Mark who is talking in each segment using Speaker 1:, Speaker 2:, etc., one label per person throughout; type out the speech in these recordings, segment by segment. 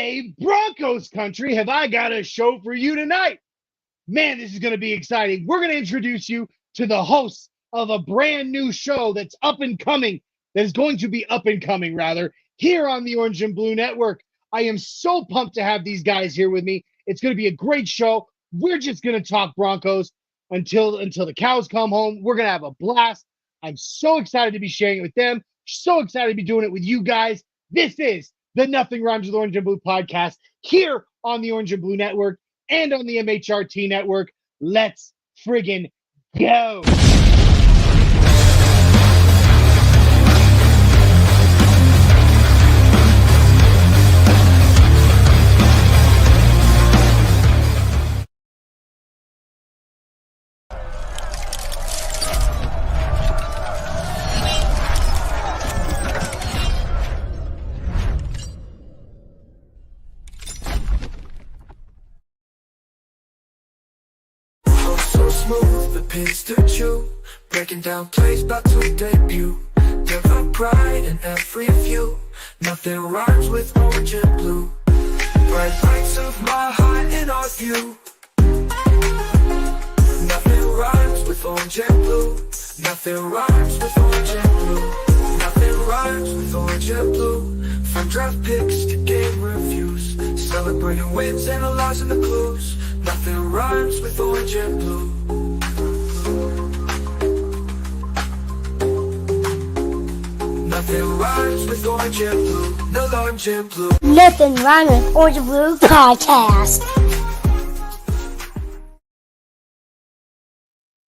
Speaker 1: Hey, Broncos country, have I got a show for you tonight? Man, this is going to be exciting. We're going to introduce you to the hosts of a brand new show that's up and coming, that is going to be up and coming, rather, here on the Orange and Blue Network. I am so pumped to have these guys here with me. It's going to be a great show. We're just going to talk Broncos until the cows come home. We're going to have a blast. I'm so excited to be sharing it with them. So excited to be doing it with you guys. This is the Nothing Rhymes with Orange and Blue podcast here on the Orange and Blue Network and on the MHRT network. Let's friggin' go.
Speaker 2: Smooth, the pins to chew, breaking down plays about to debut. Never pride in every view, nothing rhymes with orange and blue. Bright lights of my heart in our view. Nothing rhymes with orange and blue. Nothing rhymes with orange and blue. Nothing rhymes with orange and blue. From draft picks to game reviews, celebrating wins and the lies and the clues. Nothing rhymes with orange and blue. Nothing rhymes with orange and blue. No orange and blue.
Speaker 3: Nothing rhymes with Orange and Blue podcast.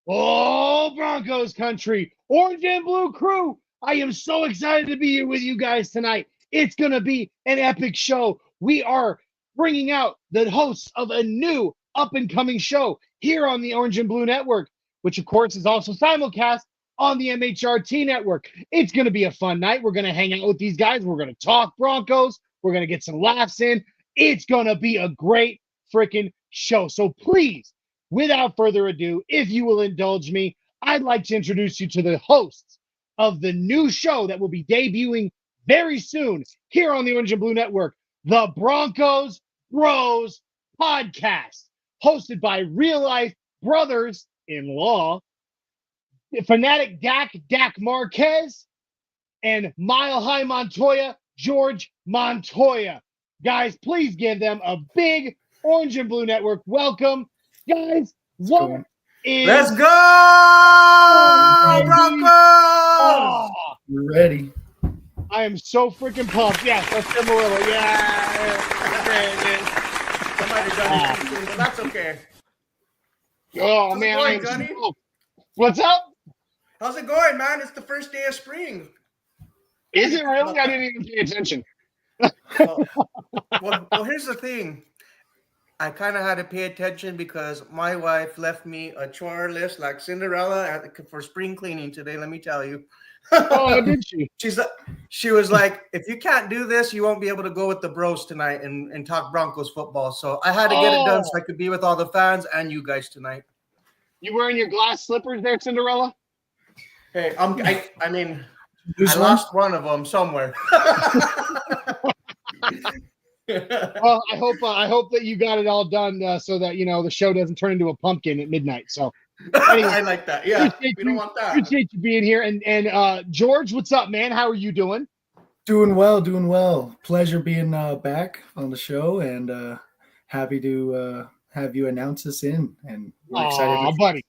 Speaker 1: Oh, Broncos country, Orange and Blue crew. I am so excited to be here with you guys tonight. It's going to be an epic show. We are bringing out the hosts of a new up-and-coming show here on the Orange and Blue Network, which, of course, is also simulcast on the MHRT network. It's going to be a fun night. We're going to hang out with these guys. We're going to talk Broncos. We're going to get some laughs in. It's going to be a great freaking show. So please, without further ado, if you will indulge me, I'd like to introduce you to the hosts of the new show that will be debuting very soon here on the Orange and Blue Network, the Broncos Bros Podcast, hosted by real-life brothers-in-law, fanatic Dak Marquez, and Mile High Montoya, George Montoya. Guys, please give them a big Orange and Blue Network welcome. Guys, what is...
Speaker 4: Let's go, Broncos!
Speaker 1: Oh,
Speaker 5: We're ready.
Speaker 1: I am so freaking pumped. Yes, let's give them a little. Yeah.
Speaker 4: Somebody done it, but that's okay.
Speaker 1: Oh,
Speaker 4: How's
Speaker 1: man.
Speaker 4: it
Speaker 1: I
Speaker 4: going,
Speaker 1: am
Speaker 4: Gunny?
Speaker 1: so... What's up?
Speaker 4: How's it going, man? It's the first day of spring.
Speaker 1: Is it really? I didn't even pay attention.
Speaker 4: Well, here's the thing. I kind of had to pay attention because my wife left me a chore list like Cinderella for spring cleaning today, let me tell you.
Speaker 1: Oh, did she?
Speaker 4: She was like, if you can't do this, you won't be able to go with the bros tonight and talk Broncos football. So I had to get it done so I could be with all the fans and you guys tonight.
Speaker 1: You wearing your glass slippers there, Cinderella?
Speaker 4: Hey, I mean, I lost one of them somewhere.
Speaker 1: Well, I hope that you got it all done so that the show doesn't turn into a pumpkin at midnight. So anyway,
Speaker 4: I like that. Yeah, we don't want that.
Speaker 1: Appreciate you being here. And George, what's up, man? How are you doing?
Speaker 5: Doing well. Pleasure being back on the show, and happy to have you announce us in. And we're excited.
Speaker 1: Buddy.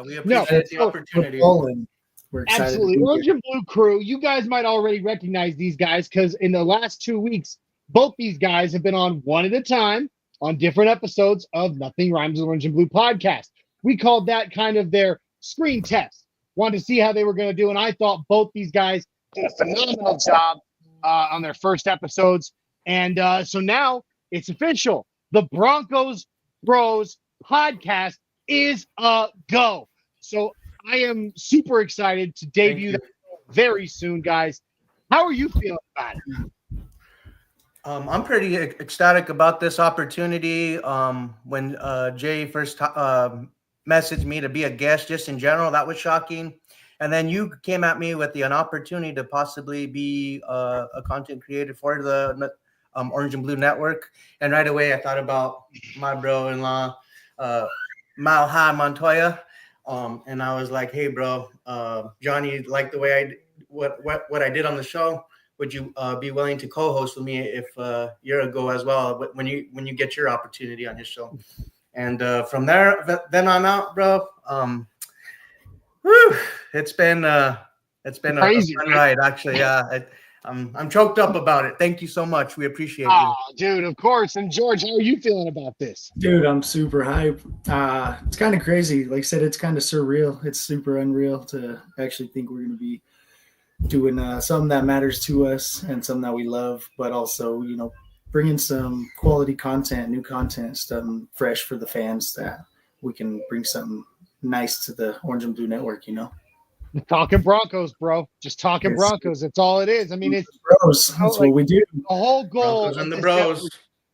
Speaker 4: We appreciate the opportunity.
Speaker 5: And we're excited.
Speaker 1: Absolutely. Orange and Blue crew, you guys might already recognize these guys because in the last 2 weeks, both these guys have been on one at a time on different episodes of Nothing Rhymes with Orange and Blue podcast. We called that kind of their screen test. Wanted to see how they were going to do, and I thought both these guys did a phenomenal job on their first episodes. And so now it's official. The Broncos Bros podcast is a go. So I am super excited to debut that very soon, guys. How are you feeling about it?
Speaker 4: I'm pretty ecstatic about this opportunity. When Jay first messaged me to be a guest, just in general, that was shocking. And then you came at me with an opportunity to possibly be a content creator for the Orange and Blue Network. And right away, I thought about my bro-in-law, Mile High Montoya. And I was like, hey, bro, Johnny liked the way what I did on the show. Would you be willing to co-host with me if you're a go as well when you get your opportunity on his show? And from then on out, bro, it's been a
Speaker 1: Crazy,
Speaker 4: fun ride, actually. Yeah, I'm choked up about it. Thank you so much. We appreciate you.
Speaker 1: Oh, dude, of course. And George, how are you feeling about this?
Speaker 5: Dude, I'm super hype. It's kind of crazy. Like I said, it's kind of surreal. It's super unreal to actually think we're going to be doing something that matters to us and something that we love, but also, bringing some quality content, new content, something fresh for the fans that we can bring something nice to the Orange and Blue Network,
Speaker 1: Talking Broncos, bro. Just talking Broncos. That's all it is. I mean, it's
Speaker 5: bros. That's what we do.
Speaker 1: The whole goal.
Speaker 4: Broncos and the bros.
Speaker 1: Network,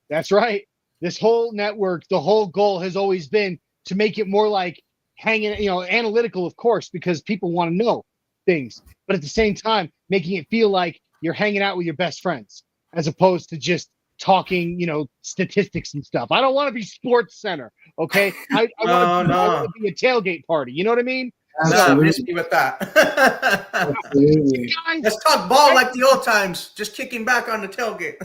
Speaker 1: that's right. This whole network, the whole goal has always been to make it more like hanging, analytical, of course, because people want to know things, but at the same time, making it feel like you're hanging out with your best friends as opposed to just talking, statistics and stuff. I don't want to be Sports Center. Okay. I want to be a tailgate party. You know what I mean?
Speaker 4: No, miss me with that.
Speaker 1: Guys,
Speaker 4: let's talk ball like the old times, just kicking back on the tailgate.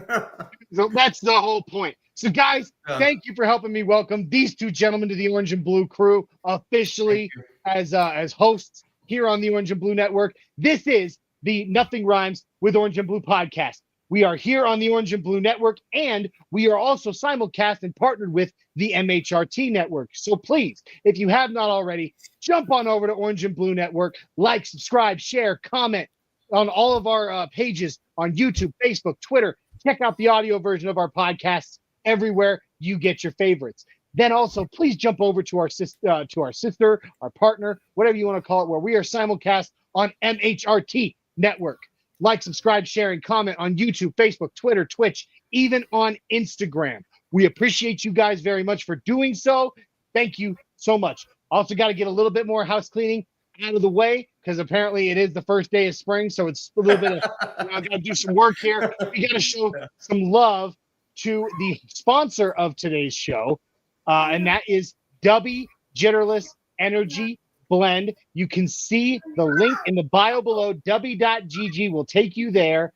Speaker 1: So that's the whole point. So, guys, thank you for helping me welcome these two gentlemen to the Orange and Blue crew officially as hosts here on the Orange and Blue Network. This is the Nothing Rhymes with Orange and Blue podcast. We are here on the Orange and Blue Network, and we are also simulcast and partnered with the MHRT Network. So please, if you have not already, jump on over to Orange and Blue Network, like, subscribe, share, comment on all of our pages on YouTube, Facebook, Twitter. Check out the audio version of our podcasts everywhere you get your favorites. Then also, please jump over to our sister, our partner, whatever you want to call it, where we are simulcast on MHRT Network. Like, subscribe, share, and comment on YouTube, Facebook, Twitter, Twitch, even on Instagram. We appreciate you guys very much for doing so. Thank you so much. Also got to get a little bit more house cleaning out of the way because apparently it is the first day of spring, so it's a little bit of I got to do some work here. We got to show some love to the sponsor of today's show, and that is Dubby Jitterless Energy Blend. You can see the link in the bio below. Dubby.gg will take you there.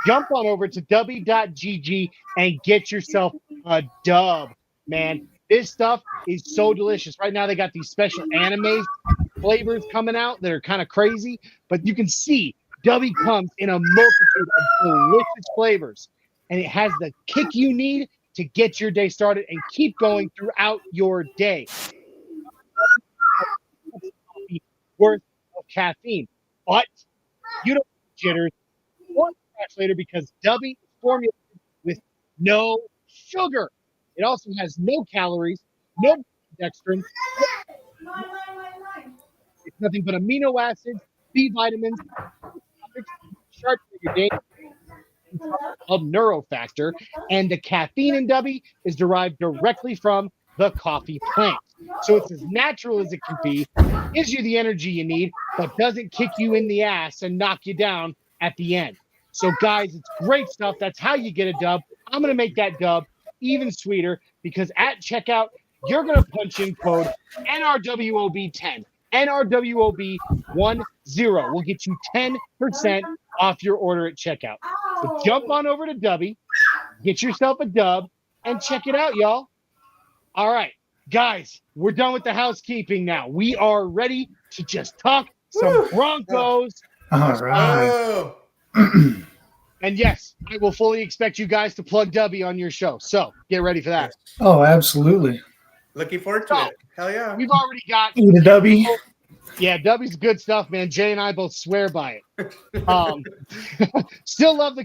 Speaker 1: Jump on over to Dubby.gg and get yourself a dub, man. This stuff is so delicious. Right now, they got these special anime flavors coming out that are kind of crazy, but you can see Dubby comes in a multitude of delicious flavors, and it has the kick you need to get your day started and keep going throughout your day. Worth of caffeine, but you don't get jitters or crash later because Dubby is formulated with no sugar. It also has no calories, no dextrin. It's nothing but amino acids, B vitamins, sharp for your day, called neurofactor, and the caffeine in Dubby is derived directly from the coffee plant. So it's as natural as it can be, gives you the energy you need, but doesn't kick you in the ass and knock you down at the end. So guys, it's great stuff. That's how you get a dub. I'm going to make that dub even sweeter because at checkout, you're going to punch in code NRWOB10. NRWOB10 will get you 10% off your order at checkout. So jump on over to Dubby, get yourself a dub, and check it out, y'all. All right, guys, we're done with the housekeeping now. We are ready to just talk some Broncos.
Speaker 5: All right.
Speaker 1: And yes, I will fully expect you guys to plug Dubby on your show. So get ready for that.
Speaker 5: Oh, absolutely.
Speaker 4: Looking forward to it. Hell yeah.
Speaker 1: We've already got
Speaker 5: Eat a Dubby.
Speaker 1: Yeah, Dubby's good stuff, man. Jay and I both swear by it. Still love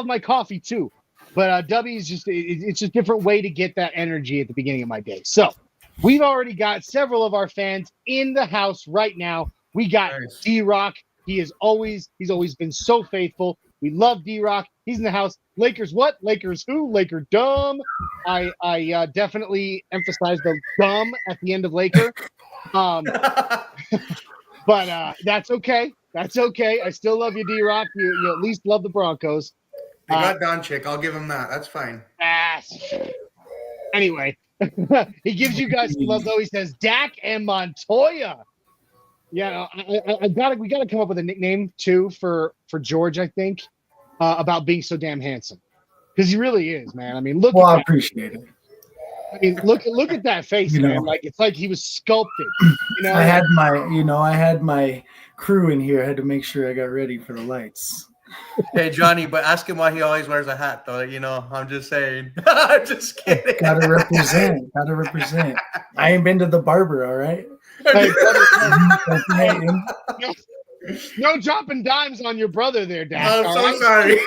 Speaker 1: my coffee too. But Dubby is it's just a different way to get that energy at the beginning of my day. So we've already got several of our fans in the house right now. We got D-Rock. He's always been so faithful. We love D-Rock. He's in the house. Lakers what? Lakers who? Laker dumb. I definitely emphasize the dumb at the end of Laker. But that's okay. That's okay. I still love you, D-Rock. You at least love the Broncos.
Speaker 4: They got Doncic. I'll give him that. That's fine.
Speaker 1: Anyway, he gives you guys some love, though. He says Dak and Montoya. Yeah, we gotta come up with a nickname too for George. I think about being so damn handsome, because he really is, man. I mean, look.
Speaker 5: Well, I appreciate it.
Speaker 1: I mean, look at that face, man. Like it's like he was sculpted.
Speaker 5: I had my crew in here. I had to make sure I got ready for the lights.
Speaker 4: Hey, Johnny, but ask him why he always wears a hat, though. I'm just saying. Just kidding.
Speaker 5: Gotta represent. I ain't been to the barber, all right?
Speaker 1: Hey, no dropping dimes on your brother there, Dak.
Speaker 4: I'm so sorry.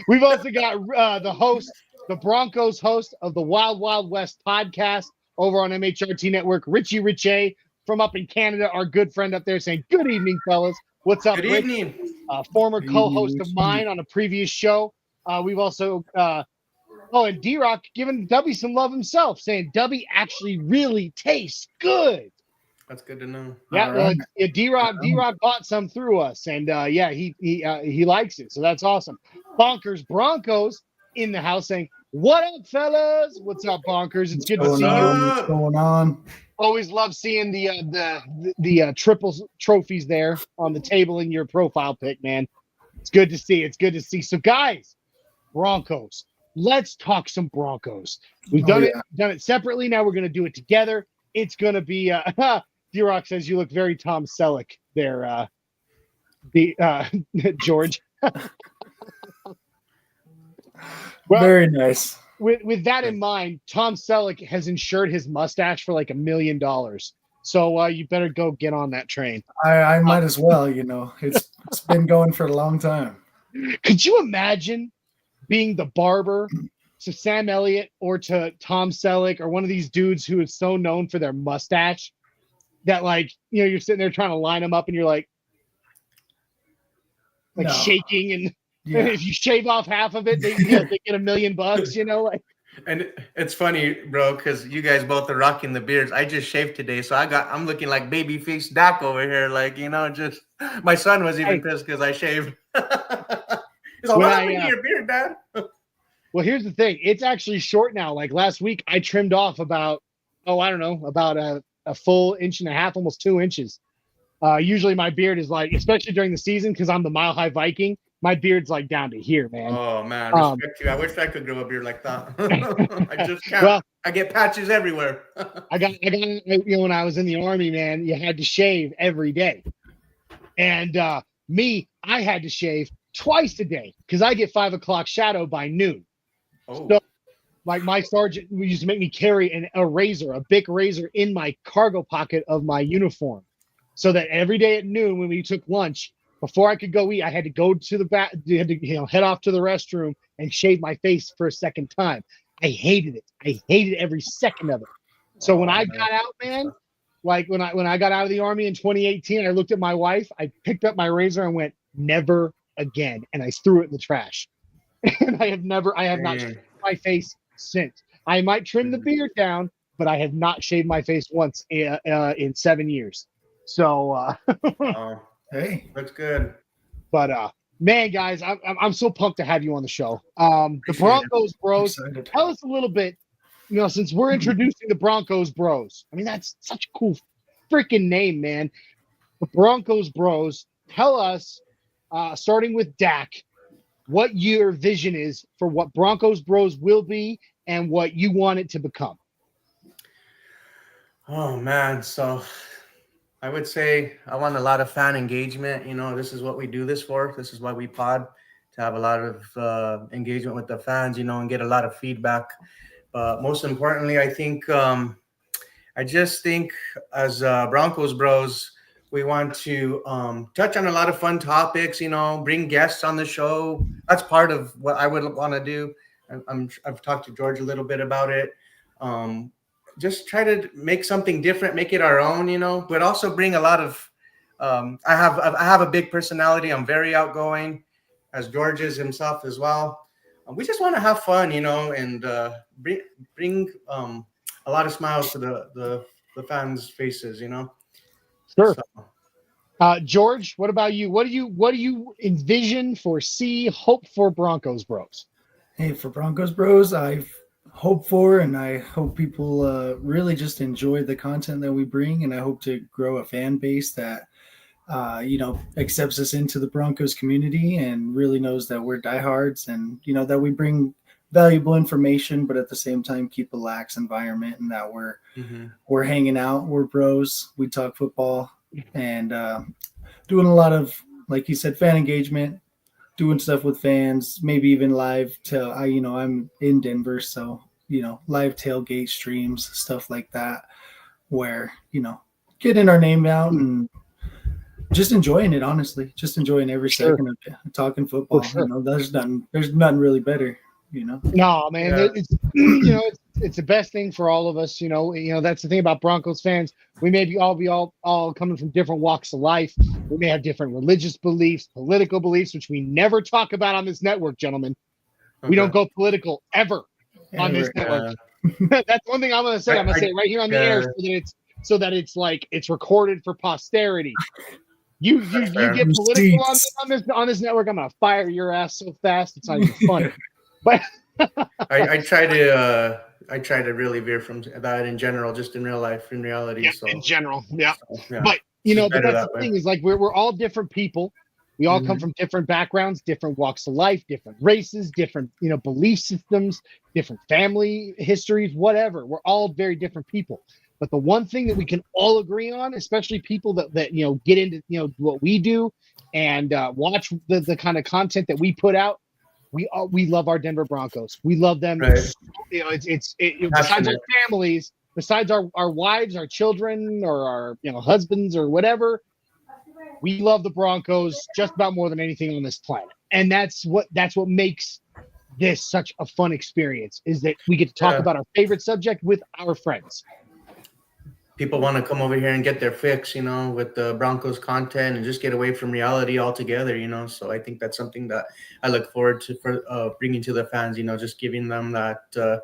Speaker 1: We've also got the host, the Broncos host of the Wild Wild West podcast over on MHRT Network, Richie Richey from up in Canada, our good friend up there, saying, "Good evening, fellas. What's up,
Speaker 4: Good
Speaker 1: Rick?"
Speaker 4: evening.
Speaker 1: Former co-host of mine on a previous show. We've also and D-Rock giving Dubby some love himself, saying Dubby actually really tastes good.
Speaker 4: That's good to know.
Speaker 1: Yeah, well, D-Rock bought some through us, and he likes it, so that's awesome. Bonkers Broncos in the house saying, "What up, fellas? What's up, Bonkers? It's good to see you.
Speaker 5: What's going on?
Speaker 1: Always love seeing the triples trophies there on the table in your profile pic, man. It's good to see. It's good to see. So, guys, Broncos. Let's talk some Broncos. We've done it separately. Now we're going to do it together. It's going to be D-Rock says you look very Tom Selleck there, George. Well,
Speaker 5: very nice.
Speaker 1: With that in mind, Tom Selleck has insured his mustache for like $1 million. So you better go get on that train.
Speaker 5: I might as well, It's been going for a long time.
Speaker 1: Could you imagine being the barber to Sam Elliott or to Tom Selleck or one of these dudes who is so known for their mustache that, like, you're sitting there trying to line them up and you're like shaking, and if you shave off half of it, they get $1 million, like.
Speaker 4: And it's funny, bro, because you guys both are rocking the beards. I just shaved today, so I'm looking like babyface Dak over here, like, just my son was even pissed because I shaved. He's like, what happened to your beard, Dad?
Speaker 1: Well, here's the thing. It's actually short now. Like last week, I trimmed off about a full 1.5 inches, almost 2 inches. Usually my beard is like, especially during the season, because I'm the Mile High Viking, my beard's like down to here, man.
Speaker 4: Oh, man. Respect you. I wish I could grow a beard like that. I just can't. Well, I get patches everywhere.
Speaker 1: I got when I was in the Army, man, you had to shave every day. And I had to shave twice a day because I get 5 o'clock shadow by noon. Oh. So, like, my sergeant used to make me carry a razor, a Bic razor, in my cargo pocket of my uniform, so that every day at noon when we took lunch, before I could go eat, I had to go to the back, head off to the restroom and shave my face for a second time. I hated it. I hated every second of it. So when I got out, man, like when I got out of the Army in 2018, I looked at my wife, I picked up my razor and went, never again, and I threw it in the trash. And I have not shaved my face since. I might trim the beard down, but I have not shaved my face once in 7 years. So
Speaker 4: hey, that's good.
Speaker 1: But man, guys, I'm so pumped to have you on the show. The Broncos Bros. Tell us a little bit, since we're introducing the Broncos Bros. I mean, that's such a cool freaking name, man. The Broncos Bros. Tell us, starting with Dak, what your vision is for what Broncos Bros will be and what you want it to become.
Speaker 4: Oh, man. So I would say I want a lot of fan engagement. This is what we do this for. This is why we pod, to have a lot of engagement with the fans, and get a lot of feedback. Most importantly, I think I just think as Broncos Bros, we want to touch on a lot of fun topics, bring guests on the show. That's part of what I would want to do. I've talked to George a little bit about it. Just try to make something different, make it our own, but also bring a lot of I have a big personality. I'm very outgoing, as George is himself as well. We just want to have fun, and bring a lot of smiles to the fans' faces,
Speaker 1: Sure. George, what about you? What do you envision, foresee, hope for Broncos Bros?
Speaker 5: Hey, for Broncos Bros, I've hoped for, and I hope people really just enjoy the content that we bring, and I hope to grow a fan base that accepts us into the Broncos community and really knows that we're diehards, and that we bring valuable information, but at the same time keep a lax environment, and that we're hanging out, we're bros, we talk football, and doing a lot of, like you said, fan engagement, doing stuff with fans, maybe even live I'm in Denver, so live tailgate streams, stuff like that, where getting our name out and just enjoying it, honestly, just enjoying every second of it, talking football.
Speaker 1: Sure.
Speaker 5: There's nothing really better.
Speaker 1: No, man, it's it's the best thing for all of us. That's the thing about Broncos fans. We may be all coming from different walks of life. We may have different religious beliefs, political beliefs, which we never talk about on this network, gentlemen. Okay. We don't go political ever on this network. That's one thing I'm going to say. I'm going to say it right here on the air so that it's recorded for posterity. You get political on this network, I'm going to fire your ass so fast it's not even funny. But
Speaker 4: I try to really veer from that in general, just in real life, in reality.
Speaker 1: Yeah,
Speaker 4: so
Speaker 1: in general, yeah.
Speaker 4: Yeah.
Speaker 1: But but that's the thing is, like, we're all different people. We all come from different backgrounds, different walks of life, different races, different belief systems, different family histories, whatever. We're all very different people. But the one thing that we can all agree on, especially people that get into what we do and watch the kind of content that we put out, we love our Denver Broncos. We love them.
Speaker 4: Right.
Speaker 1: It's besides our families, besides our wives, our children, or our husbands or whatever. We love the Broncos just about more than anything on this planet, and that's what makes this such a fun experience. Is that we get to talk about our favorite subject with our friends.
Speaker 4: People want to come over here and get their fix, with the Broncos content and just get away from reality altogether, So I think that's something that I look forward to for bringing to the fans, just giving them that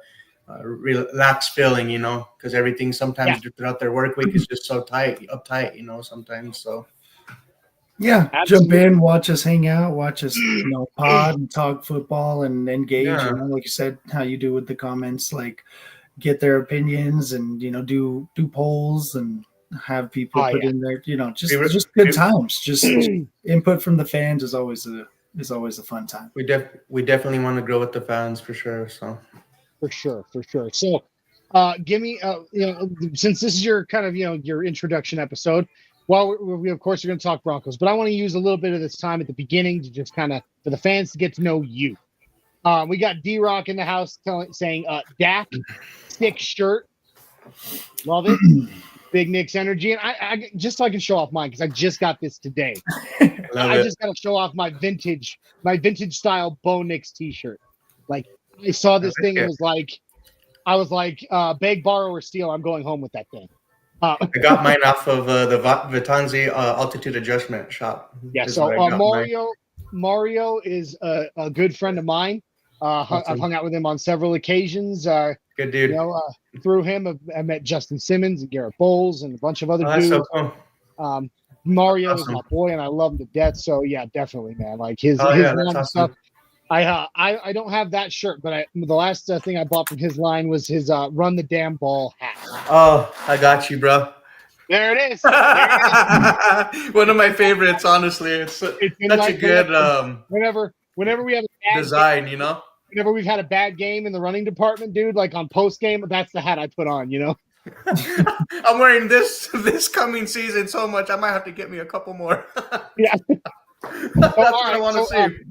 Speaker 4: relaxed feeling, because everything sometimes throughout their work week is just so uptight, sometimes. So.
Speaker 5: Yeah,
Speaker 1: Absolutely.
Speaker 5: Jump in, watch us hang out, watch us, pod and talk football and engage.
Speaker 4: Yeah.
Speaker 5: Like you said, how you do with the comments, like get their opinions and do polls and have people put in there. Just good times. Just input from the fans is always a fun time.
Speaker 4: We definitely want to grow with the fans for sure. So
Speaker 1: for sure. So, give me since this is your kind of your introduction episode. Well, we of course are going to talk Broncos, but I want to use a little bit of this time at the beginning to just kind of for the fans to get to know you. We got D-Rock in the house saying, Dak, sick shirt. Love it. Big Nick's energy. And I just so I can show off mine because I just got this today. I just got to show off my vintage style Bo Nix t-shirt. Like I saw this thing and I was like, beg, borrow, or steal. I'm going home with that thing.
Speaker 4: I got mine off of the Vitanzi altitude adjustment shop.
Speaker 1: Yeah, so Mario is a good friend of mine.
Speaker 4: Awesome.
Speaker 1: I've hung out with him on several occasions.
Speaker 4: Good dude.
Speaker 1: Through him, I met Justin Simmons and Garrett Bowles and a bunch of other dudes.
Speaker 4: So cool.
Speaker 1: Mario is my boy, and I love him to death. So yeah, definitely, man. Like his line stuff. I don't have that shirt, but the last thing I bought from his line was his "Run the Damn Ball" hat.
Speaker 4: Oh, I got you, bro.
Speaker 1: There it is.
Speaker 4: One of my favorites, honestly. It's such a good
Speaker 1: whenever we have a bad
Speaker 4: design,
Speaker 1: game, whenever we've had a bad game in the running department, dude, like on post game, that's the hat I put on.
Speaker 4: I'm wearing this coming season so much. I might have to get me a couple more.
Speaker 1: Yeah.
Speaker 4: That's what I want to see.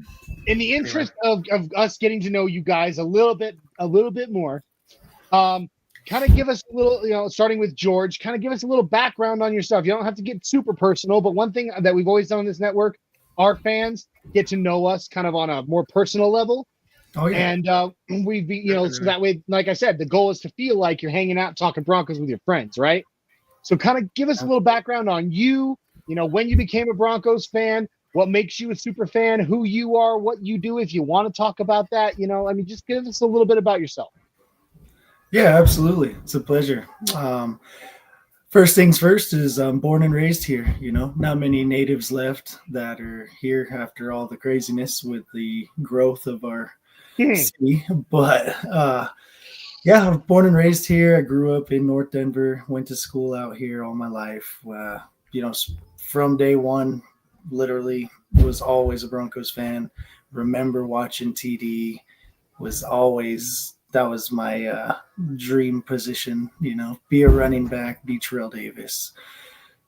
Speaker 1: In the interest of us getting to know you guys a little bit more, kind of give us a little, starting with George, kind of give us a little background on yourself. You don't have to get super personal, but one thing that we've always done on this network, our fans get to know us kind of on a more personal level.
Speaker 5: Oh yeah.
Speaker 1: And we'd be, so that way, like I said, the goal is to feel like you're hanging out talking Broncos with your friends, right? So kind of give us a little background on you, when you became a Broncos fan, what makes you a super fan, who you are, what you do, if you want to talk about that, just give us a little bit about yourself.
Speaker 5: Yeah, absolutely. It's a pleasure. First things first is I'm born and raised here. Not many natives left that are here after all the craziness with the growth of our city. But yeah, I'm born and raised here. I grew up in North Denver, went to school out here all my life. From day one, literally was always a Broncos fan. Remember watching TD, that was my dream position, be a running back, be Terrell Davis.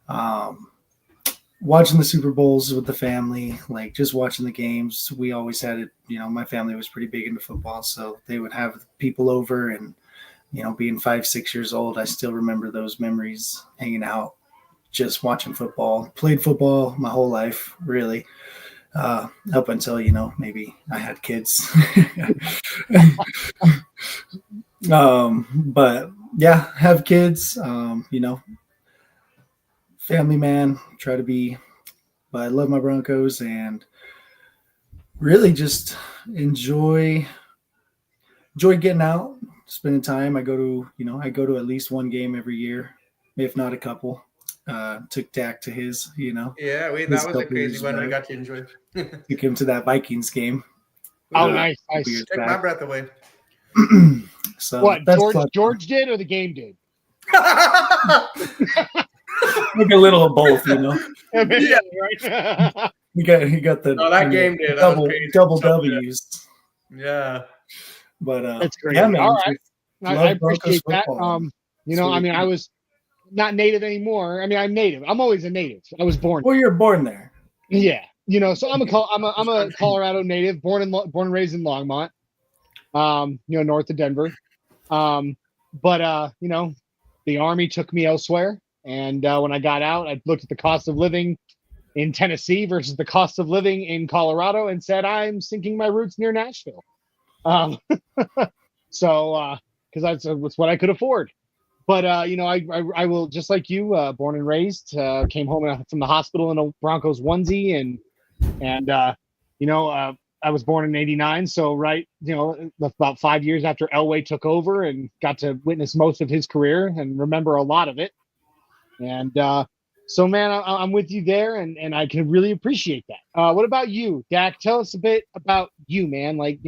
Speaker 5: Watching the Super Bowls with the family, like just watching the games, we always had it, my family was pretty big into football, so they would have people over and, being 5-6 years old, I still remember those memories, hanging out, just watching football. Played football my whole life, really. Up until, maybe I had kids. But yeah, have kids, family man, try to be, but I love my Broncos and really just enjoy getting out, spending time. I go to at least one game every year, if not a couple. Took Dak to his,
Speaker 4: Yeah, that was a crazy one we got to enjoy.
Speaker 5: Took him to that Vikings game.
Speaker 1: Oh, nice.
Speaker 4: Take my breath away.
Speaker 5: So
Speaker 1: what, George did or the game did?
Speaker 5: Like a little of both,
Speaker 1: Yeah, right.
Speaker 5: He got the
Speaker 4: that game did
Speaker 5: double W's.
Speaker 4: Yeah,
Speaker 5: but
Speaker 1: that's great.
Speaker 5: Yeah, man,
Speaker 1: all right, I appreciate that.
Speaker 5: Football.
Speaker 1: I was not native anymore. I'm native. I'm always a native. I was born.
Speaker 5: Well, you're born there.
Speaker 1: Yeah, so I'm a Colorado native, born and raised in Longmont, north of Denver. But the Army took me elsewhere, and when I got out, I looked at the cost of living in Tennessee versus the cost of living in Colorado, and said I'm sinking my roots near Nashville. So because that's what I could afford. But I will, just like you, born and raised, came home from the hospital in a Broncos onesie, and I was born in '89, so about 5 years after Elway took over, and got to witness most of his career and remember a lot of it. And so, man, I'm with you there, and I can really appreciate that. What about you, Dak? Tell us a bit about you, man. Like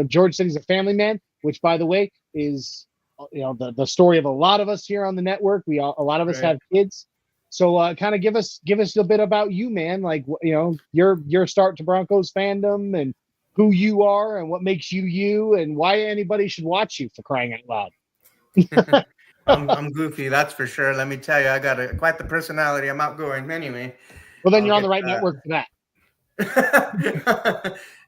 Speaker 1: George said he's a family man, which, by the way, is the story of a lot of us here on the network. A lot of us have kids. So kind of give us a bit about you, man. Like, your start to Broncos fandom and who you are and what makes you you and why anybody should watch you, for crying out loud.
Speaker 4: I'm goofy, that's for sure. Let me tell you, I got quite the personality. I'm outgoing anyway.
Speaker 1: Well, then you're on the right network for that.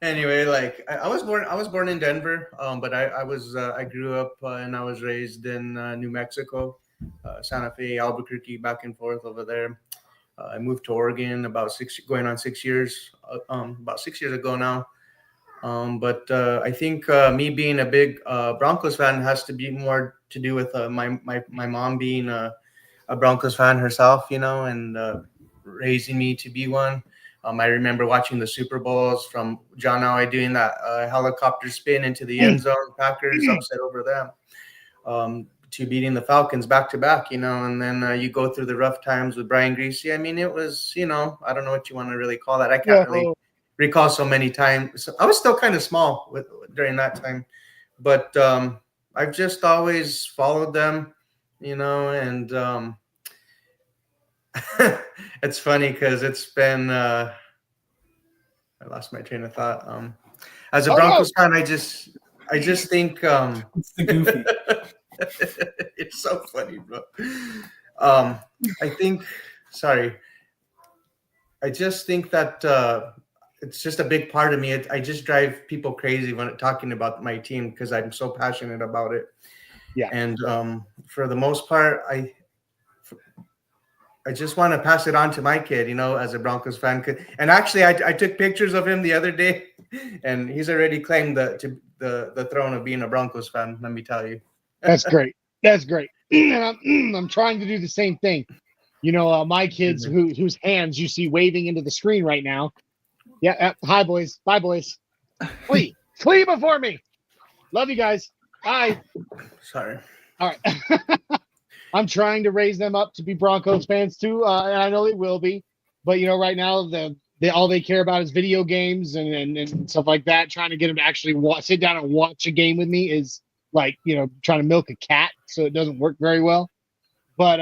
Speaker 4: Anyway, like I was born in Denver, but I grew up and I was raised in New Mexico, Santa Fe, Albuquerque, back and forth over there. I moved to Oregon about 6 years ago now. But I think me being a big Broncos fan has to be more to do with my mom being a Broncos fan herself, and raising me to be one. I remember watching the Super Bowls from John Elway doing that helicopter spin into the end zone, Packers upset over them, to beating the Falcons back to back, and then you go through the rough times with Brian Greasy. It was, I don't know what you want to really call that. I can't really recall so many times. So I was still kind of small during that time, but I've just always followed them, and it's funny because it's been I lost my train of thought. As a Broncos fan, I just think
Speaker 5: it's the goofy.
Speaker 4: It's so funny, bro. I just think that it's just a big part of me. I just drive people crazy when talking about my team because I'm so passionate about it.
Speaker 1: Yeah.
Speaker 4: And for the most part, I just want to pass it on to my kid, as a Broncos fan. And actually, I took pictures of him the other day, and he's already claimed the throne of being a Broncos fan. Let me tell you.
Speaker 1: That's great. That's great. And I'm trying to do the same thing. My kids whose hands you see waving into the screen right now. Yeah. Hi, boys. Bye, boys. Flee before me. Love you guys. Bye.
Speaker 4: Sorry.
Speaker 1: All right. I'm trying to raise them up to be Broncos fans too, and I know they will be. But right now all they care about is video games and stuff like that. Trying to get them to actually sit down and watch a game with me is like trying to milk a cat, so it doesn't work very well. But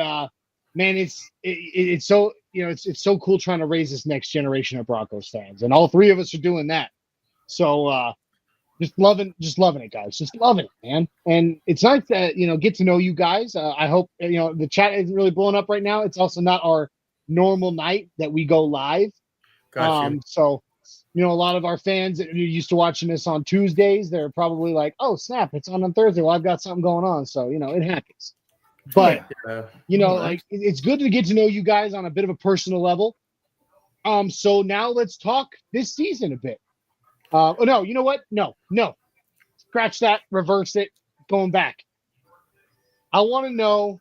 Speaker 1: man, it's so it's so cool trying to raise this next generation of Broncos fans, and all three of us are doing that. So just loving it, guys. Just loving it, man. And it's nice to get to know you guys. I hope the chat isn't really blowing up right now. It's also not our normal night that we go live.
Speaker 4: Gotcha.
Speaker 1: So a lot of our fans that are used to watching this on Tuesdays, they're probably like, "Oh snap, it's on Thursday. Well, I've got something going on." So it happens. But like it's good to get to know you guys on a bit of a personal level. So now let's talk this season a bit. Oh no, you know what? No. Scratch that, reverse it, going back. I want to know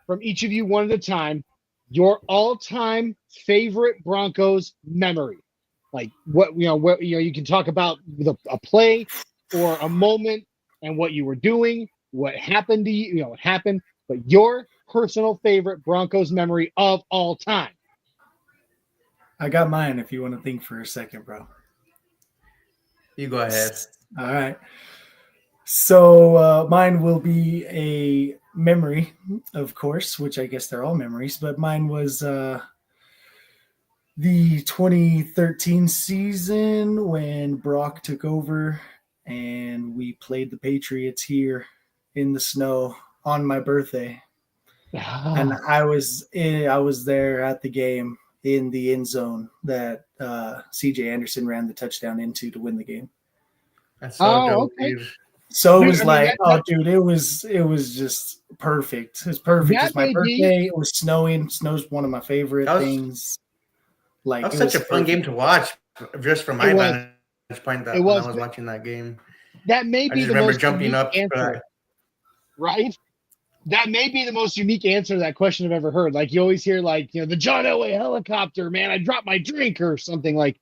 Speaker 1: from each of you one at a time your all-time favorite Broncos memory. Like what you can talk about a play or a moment and what you were doing, what happened to you, what happened, but your personal favorite Broncos memory of all time.
Speaker 5: I got mine if you want to think for a second, bro.
Speaker 4: You go ahead.
Speaker 5: All right. So mine will be a memory, of course, which I guess they're all memories, but mine was the 2013 season when Brock took over and we played the Patriots here in the snow on my birthday. And I was there at the game in the end zone that CJ Anderson ran the touchdown into to win the game.
Speaker 4: That's so dope,
Speaker 1: okay.
Speaker 4: dude.
Speaker 5: So it was dude, it was just perfect. It was perfect. It's my birthday. It was snowing. Snow's one of my favorite things. Like
Speaker 4: that was such a fun game to watch, just from my vantage point. When I was watching that game,
Speaker 1: that may be the most
Speaker 4: jumping up
Speaker 1: answer, right? That may be the most unique answer to that question I've ever heard. Like you always hear, like the John Elway helicopter, man. I dropped my drink or something like.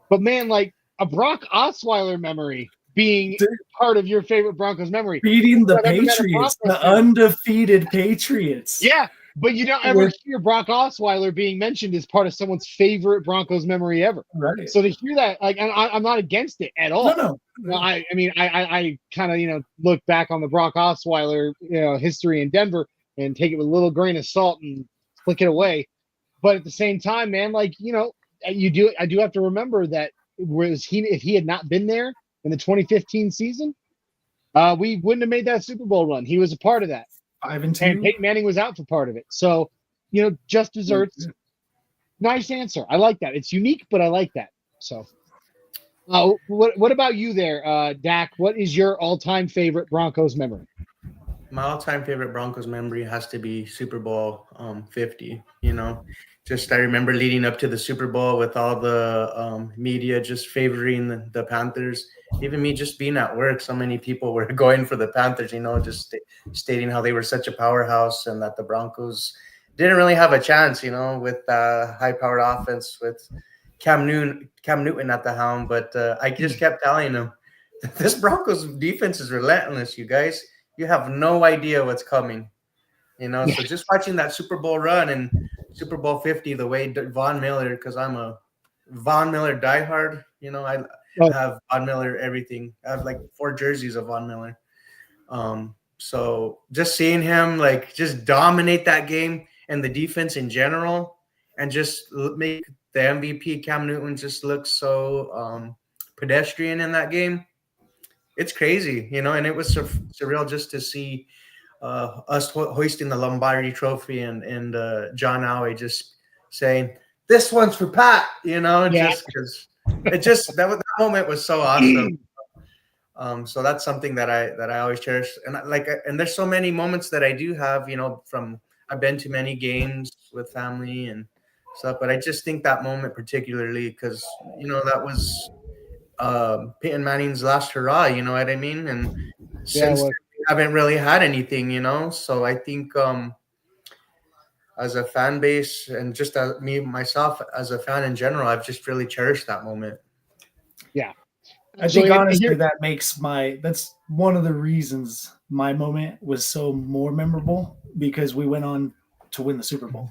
Speaker 1: But man, like a Brock Osweiler memory being part of your favorite Broncos memory.
Speaker 5: Beating the Patriots, the undefeated Patriots.
Speaker 1: Yeah, but you don't ever hear Brock Osweiler being mentioned as part of someone's favorite Broncos memory ever.
Speaker 5: Right.
Speaker 1: So to hear that, like, I'm not against it at all.
Speaker 5: No.
Speaker 1: I mean, I kind of, look back on the Brock Osweiler, history in Denver and take it with a little grain of salt and flick it away. But at the same time, man, like, I do have to remember that if he had not been there in the 2015 season, we wouldn't have made that Super Bowl run. He was a part of that.
Speaker 5: 5-2.
Speaker 1: And Peyton Manning was out for part of it. So, just desserts. Nice answer. I like that. It's unique, but I like that. So, what about you there, Dak? What is your all-time favorite Broncos memory?
Speaker 4: My all-time favorite Broncos memory has to be Super Bowl 50. Just I remember leading up to the Super Bowl with all the media just favoring the Panthers. Even me just being at work, so many people were going for the Panthers, just stating how they were such a powerhouse and that the Broncos didn't really have a chance, with high-powered offense with Cam Newton at the helm. But I just kept telling them, this Broncos defense is relentless, you guys. You have no idea what's coming. So just watching that Super Bowl run and Super Bowl 50, the way Von Miller, because I'm a Von Miller diehard, I have Von Miller everything. I have like 4 jerseys of Von Miller. So just seeing him like just dominate that game and the defense in general and just make the MVP Cam Newton just look so pedestrian in that game. It's crazy, and it was surreal just to see us hoisting the Lombardi Trophy and John Elway just saying, "This one's for Pat," just because that moment was so awesome. So that's something that I always cherish, and there's so many moments that I do have, from I've been to many games with family and stuff, but I just think that moment particularly because that was Peyton Manning's last hurrah, you know what I mean? And since we haven't really had anything, so I think as a fan base and just myself as a fan in general, I've just really cherished that moment.
Speaker 1: Yeah.
Speaker 5: I think honestly that's one of the reasons my moment was so more memorable, because we went on to win the Super Bowl.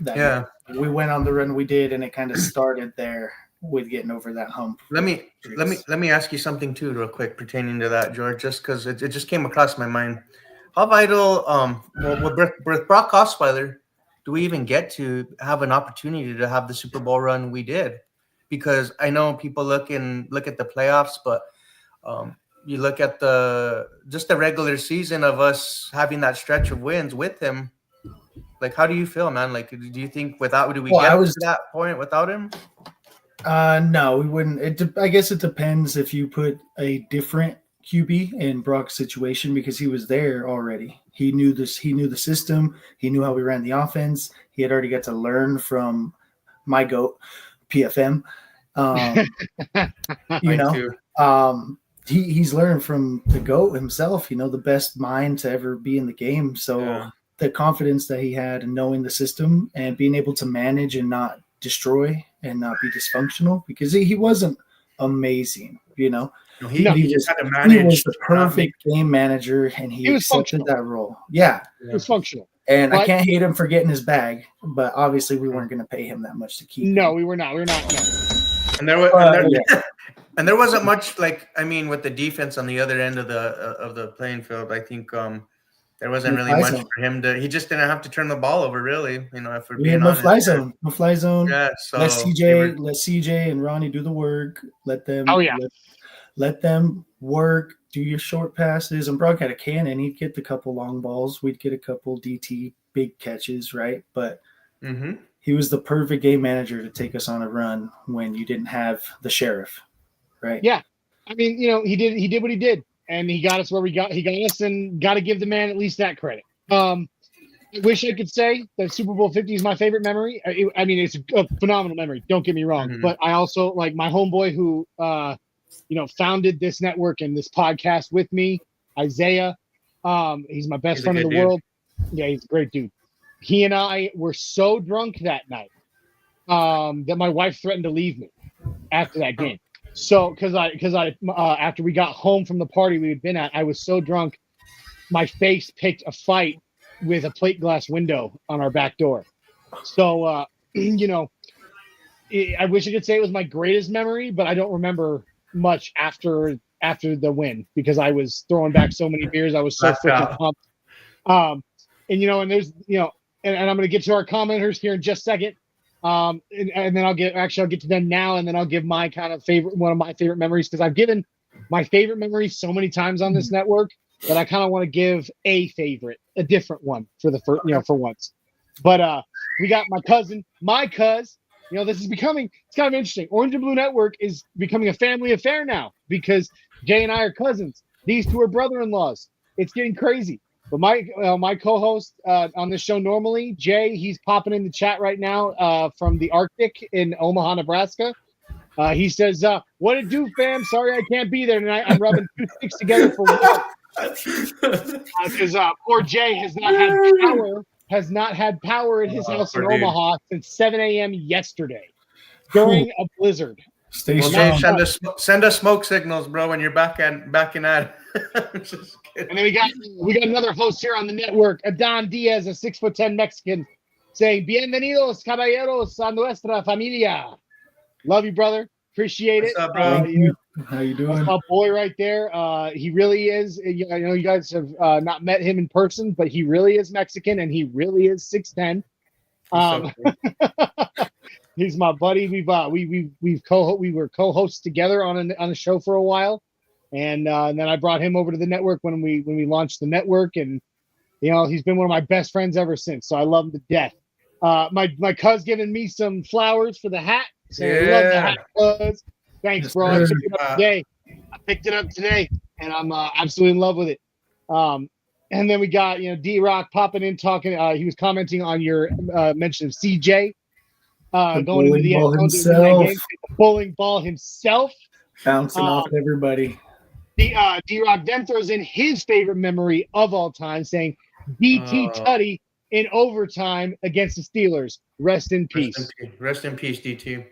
Speaker 5: Night. We went on the run we did, and it kind of started there with getting over that hump.
Speaker 4: Let me ask you something too, real quick, pertaining to that, George, just because it just came across my mind. How vital, with Brock Osweiler, do we even get to have an opportunity to have the Super Bowl run we did? Because I know people look at the playoffs, but you look at the regular season of us having that stretch of wins with him. Like, how do you feel, man? Like, do you think get to that point without him?
Speaker 5: No, we wouldn't. I guess it depends if you put a different QB in Brock's situation, because he was there already. He knew this. He knew the system. He knew how we ran the offense. He had already got to learn from my GOAT, PFM. He's learned from the GOAT himself. The best mind to ever be in the game. So the confidence that he had in knowing the system and being able to manage and not destroy and not be dysfunctional, because he wasn't amazing, He was the perfect game manager, and he accepted that role. Yeah.
Speaker 1: It was functional.
Speaker 5: And I can't hate him for getting his bag, but obviously we weren't going to pay him that much to keep him.
Speaker 1: No, we were not. No.
Speaker 4: And there wasn't much, with the defense on the other end of the playing field. I think there wasn't really much for him to. He just didn't have to turn the ball over, really. If we're being honest.
Speaker 5: No fly zone. Yeah. So let CJ and Ronnie do the work. Let them. Oh yeah. Let them work. Do your short passes. And Brock had a cannon. He'd get the couple long balls. We'd get a couple DT big catches, right? But he was the perfect game manager to take us on a run when you didn't have the sheriff, right?
Speaker 1: Yeah. I mean, he did what he did, and he got us where he got us, and got to give the man at least that credit. I wish I could say that Super Bowl 50 is my favorite memory. It's a phenomenal memory. Don't get me wrong. But I also, like, my homeboy who, founded this network and this podcast with me, Isaiah. He's my best friend in the world. Yeah, he's a great dude. He and I were so drunk that night that my wife threatened to leave me after that game. So, because I after we got home from the party we had been at, I was so drunk, my face picked a fight with a plate glass window on our back door. So, I wish I could say it was my greatest memory, but I don't remember much after the win, because I was throwing back so many beers. I was so freaking pumped. And there's, and I'm going to get to our commenters here in just a second. And then I'll get to them now, and then I'll give my one of my favorite memories, because I've given my favorite memories so many times on this network that I kind of want to give a different one for for once. But we got my cousin. This is becoming, it's kind of interesting. Orange and Blue Network is becoming a family affair now, because Jay and I are cousins. These two are brother-in-laws. It's getting crazy. But my co-host on this show normally, Jay, he's popping in the chat right now from the Arctic in Omaha, Nebraska. He says, "What it do, fam? Sorry I can't be there tonight. I'm rubbing two sticks together for one." Because poor Jay has not had power at his house in Omaha since 7 a.m. yesterday during a blizzard.
Speaker 5: Stay strong.
Speaker 4: Send us smoke signals, bro, when you're backing at it.
Speaker 1: And then we got another host here on the network, Adon Diaz, a 6'10" Mexican, saying, "Bienvenidos, caballeros, a nuestra familia." Love you, brother. Appreciate it.
Speaker 4: What's up, bro?
Speaker 5: How you doing?
Speaker 1: That's my boy right there. He really is. I know you guys have not met him in person, but he really is Mexican, and he really is 6'10". He's my buddy. We were co-hosts together on a show for a while, and then I brought him over to the network when we launched the network, and he's been one of my best friends ever since. So I love him to death. My cuz giving me some flowers for the hat. Saying, love the hat, cuz. Thanks, bro. I picked it up today, and I'm absolutely in love with it. And then we got D-Rock popping in talking. He was commenting on your mention of CJ. Going into the end zone, the bowling ball himself,
Speaker 5: bouncing off everybody.
Speaker 1: D-Rock then throws in his favorite memory of all time, saying DT Tutty in overtime against the Steelers. Rest in peace.
Speaker 4: Rest in peace, DT.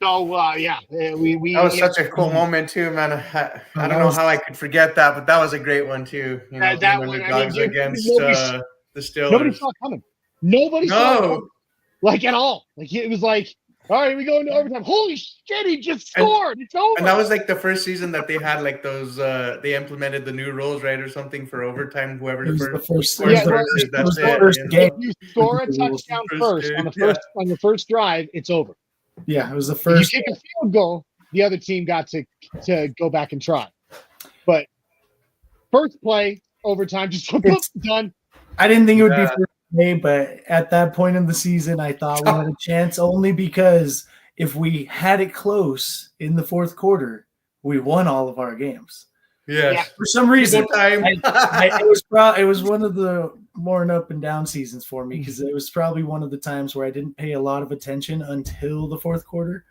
Speaker 1: So yeah, we
Speaker 4: That was such a cool moment too, man. I don't know how I could forget that, but that was a great one too. You know,
Speaker 1: that
Speaker 4: being
Speaker 1: one.
Speaker 4: underdogs
Speaker 1: Dude,
Speaker 4: against the
Speaker 1: nobody
Speaker 4: Steelers.
Speaker 1: saw it coming. Nobody saw it coming,
Speaker 4: No,
Speaker 1: like at all. Like it was like, all right, we go into overtime. Holy shit, he just scored. It's over.
Speaker 4: and that was like the first season that they had like those. They implemented the new rules, right, or something for overtime. Whoever
Speaker 5: It was
Speaker 4: first
Speaker 5: the first,
Speaker 4: scores
Speaker 1: Yeah, well,
Speaker 4: first, that's
Speaker 1: it was
Speaker 4: it.
Speaker 5: first
Speaker 4: Yeah.
Speaker 5: game.
Speaker 1: if you score a touchdown first on the first drive, it's over.
Speaker 5: Yeah, it was the
Speaker 1: If
Speaker 5: first.
Speaker 1: you kick a field goal, the other team got to go back and try. But first play, overtime, just done.
Speaker 5: I didn't think it would be
Speaker 4: Yeah.
Speaker 5: first day, but at that point in the season, I thought we had a chance only because if we had it close in the fourth quarter, we won all of our games.
Speaker 4: Yes.
Speaker 5: For some reason,
Speaker 4: Time.
Speaker 5: it was one of the more up and down seasons for me because it was probably one of the times where I didn't pay a lot of attention until the fourth quarter.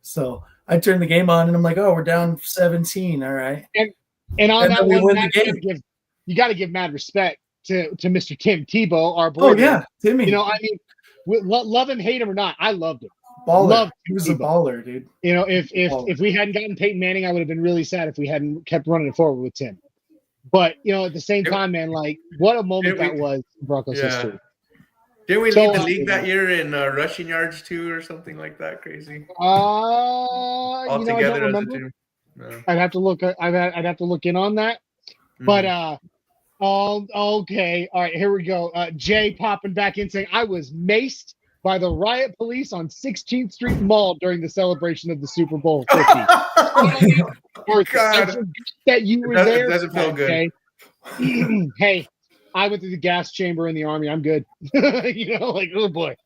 Speaker 5: So I turned the game on and I'm like, oh, we're down 17. All right.
Speaker 1: And on
Speaker 5: And
Speaker 1: that
Speaker 5: then we
Speaker 1: one,
Speaker 5: win the game.
Speaker 1: you got to give mad respect to Mr. Tim Tebow, our boy.
Speaker 5: Oh yeah, Timmy.
Speaker 1: You know, I mean, love him, hate him or not, I loved him.
Speaker 5: baller.
Speaker 1: Loved
Speaker 5: He was a
Speaker 1: Tebow.
Speaker 5: baller, dude.
Speaker 1: You know, if we hadn't gotten Peyton Manning, I would have been really sad if we hadn't kept running it forward with Tim. But you know, at the same time, man, like what a moment that was in Broncos history.
Speaker 4: Didn't we
Speaker 1: So,
Speaker 4: lead the league that year in rushing yards too, or something like that? Crazy.
Speaker 1: You know, I don't
Speaker 4: Altogether as a
Speaker 1: remember.
Speaker 4: team. No.
Speaker 1: I'd have to look. I'd have to look in on that. But okay, all right, here we go. Jay popping back in saying I was maced by the riot police on 16th Street Mall during the celebration of the Super Bowl 50.
Speaker 4: God.
Speaker 1: That you were there.
Speaker 4: It doesn't feel good.
Speaker 1: Okay? Hey, I went through the gas chamber in the Army. I'm good. You know, like, oh boy.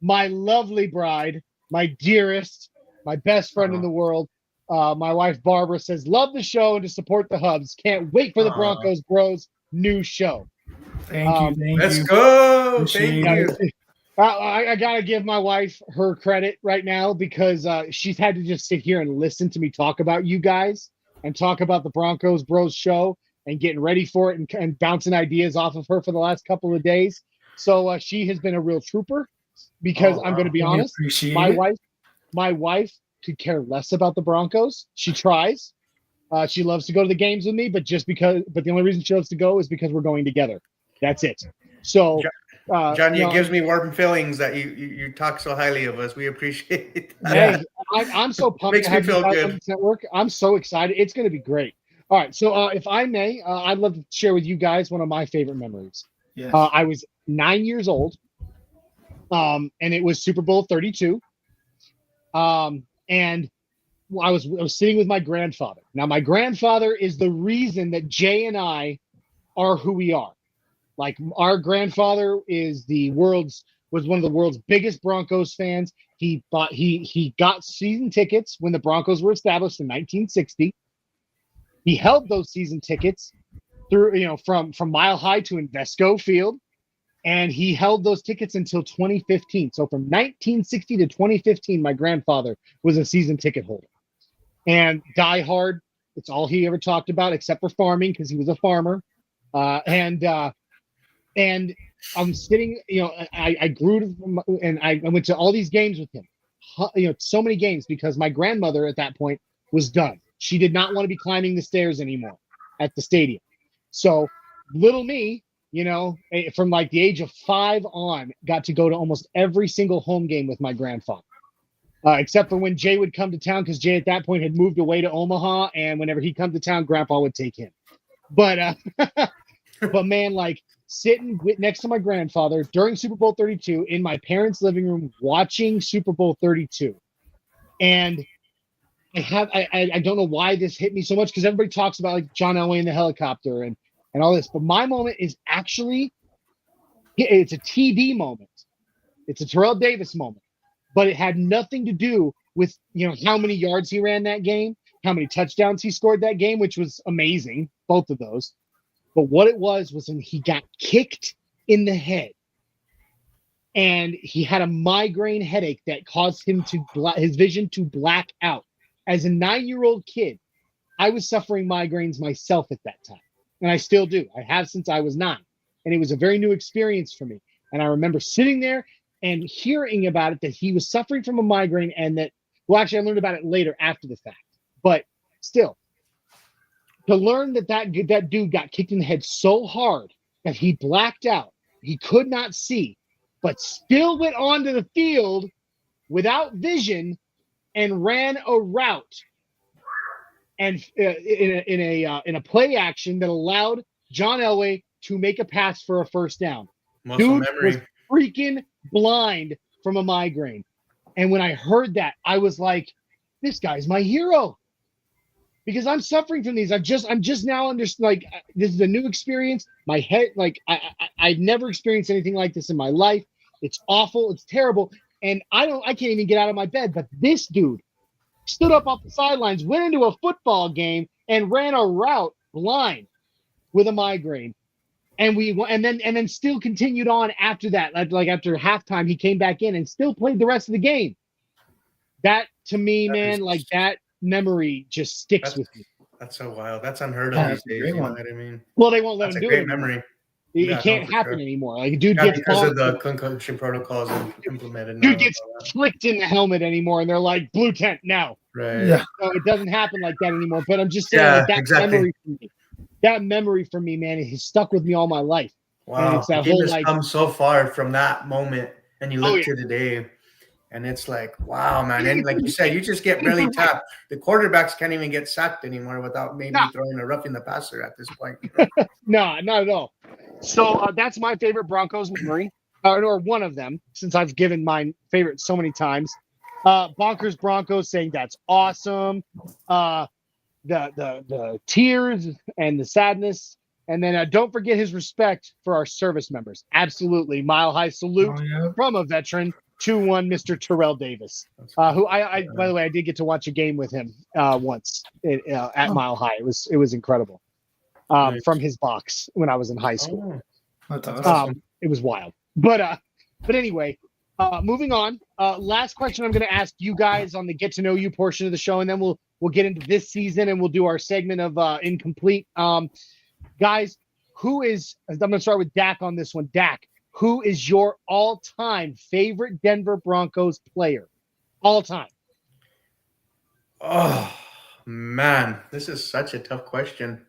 Speaker 1: My lovely bride, my dearest, my best friend in the world, my wife Barbara says, love the show and to support the Hubs. Can't wait for the Broncos Bros new show.
Speaker 5: Thank you.
Speaker 4: Let's go.
Speaker 5: Appreciate
Speaker 4: Thank you.
Speaker 1: I gotta give my wife her credit right now because she's had to just sit here and listen to me talk about you guys and talk about the Broncos Bros show and getting ready for it and bouncing ideas off of her for the last couple of days. So she has been a real trooper because I'm going to be honest, my wife could care less about the Broncos. She tries. She loves to go to the games with me, but the only reason she loves to go is because we're going together. That's it. So,
Speaker 4: Johnny, it gives me warm feelings that you talk so highly of us. We appreciate that.
Speaker 1: Hey, I'm so pumped
Speaker 4: Makes
Speaker 1: to
Speaker 4: me
Speaker 1: have you
Speaker 4: feel
Speaker 1: guys
Speaker 4: good.
Speaker 1: on this network. I'm so excited. It's going to be great. All right. So if I may, I'd love to share with you guys one of my favorite memories.
Speaker 5: Yes.
Speaker 1: I was 9 years old, and it was Super Bowl 32. And I was sitting with my grandfather. Now, my grandfather is the reason that Jay and I are who we are. Like, our grandfather was one of the world's biggest Broncos fans. He got season tickets when the Broncos were established in 1960. He held those season tickets through, from Mile High to Invesco Field, and he held those tickets until 2015. So from 1960 to 2015, my grandfather was a season ticket holder. And Die Hard, it's all he ever talked about, except for farming, because he was a farmer. And I'm sitting, I grew and I went to all these games with him, so many games, because my grandmother at that point was done. She did not want to be climbing the stairs anymore at the stadium. So little me, from like the age of 5 on, got to go to almost every single home game with my grandfather, except for when Jay would come to town, because Jay at that point had moved away to Omaha, and whenever he'd come to town, Grandpa would take him. But but man, like sitting next to my grandfather during Super Bowl 32 in my parents' living room watching Super Bowl 32, and I don't know why this hit me so much, because everybody talks about like John Elway in the helicopter and all this, but my moment is actually, it's a TD moment. It's a Terrell Davis moment, but it had nothing to do with, how many yards he ran that game, how many touchdowns he scored that game, which was amazing, both of those. But what it was when he got kicked in the head, and he had a migraine headache that caused him his vision to black out. As a 9-year-old kid, I was suffering migraines myself at that time, and I still do. I have since I was 9, and it was a very new experience for me. And I remember sitting there and hearing about it, that he was suffering from a migraine, and that Well, actually, I learned about it later after the fact. But still, to learn that dude got kicked in the head so hard that he blacked out, he could not see, but still went onto the field without vision and ran a route, and in a play action that allowed John Elway to make a pass for a first down.
Speaker 4: Muscle
Speaker 1: Dude
Speaker 4: memory.
Speaker 1: was freaking blind from a migraine. And when I heard that, I was like, this guy's my hero. Because I'm suffering from these. I'm just now like, this is a new experience. My head, like, I've never experienced anything like this in my life. It's awful. It's terrible. And I can't even get out of my bed. But this dude stood up off the sidelines, went into a football game, and ran a route blind with a migraine. And then still continued on after that. Like after halftime, he came back in and still played the rest of the game. That, to me, man, like, that memory just sticks with me.
Speaker 4: That's so wild. That's unheard of these days. You know what I mean?
Speaker 1: Well, they won't let him do it.
Speaker 4: That's a great memory.
Speaker 1: It can't happen anymore. Like, dude gets
Speaker 4: because of the concussion protocols implemented.
Speaker 1: Dude gets flicked in the helmet anymore, and they're like, blue tent now.
Speaker 4: Right.
Speaker 5: Yeah.
Speaker 1: So it doesn't happen like that anymore. But I'm just saying, like, that memory for me, man, it has stuck with me all my life.
Speaker 4: Wow.
Speaker 1: And it's that
Speaker 4: you
Speaker 1: whole,
Speaker 4: just
Speaker 1: like,
Speaker 4: come so far from that moment, and you look to today, and it's like, wow, man. And like you said, you just get really tapped. The quarterbacks can't even get sacked anymore without maybe throwing a roughing the passer at this point.
Speaker 1: No, not at all. So that's my favorite Broncos memory, or one of them, since I've given my favorite so many times. Bonkers Broncos saying that's awesome. The tears and the sadness. And then don't forget his respect for our service members. Absolutely. Mile high salute from a veteran. 2-1, Mr. Terrell Davis, who I by the way, I did get to watch a game with him once at Mile High. It was incredible. From his box when I was in high school.
Speaker 5: That's awesome.
Speaker 1: It was wild. But anyway, moving on. Last question I'm going to ask you guys on the get to know you portion of the show, and then we'll get into this season and we'll do our segment of incomplete. Guys, I'm going to start with Dak on this one. Dak, who is your all-time favorite Denver Broncos player? All-time.
Speaker 4: Oh, man. This is such a tough question.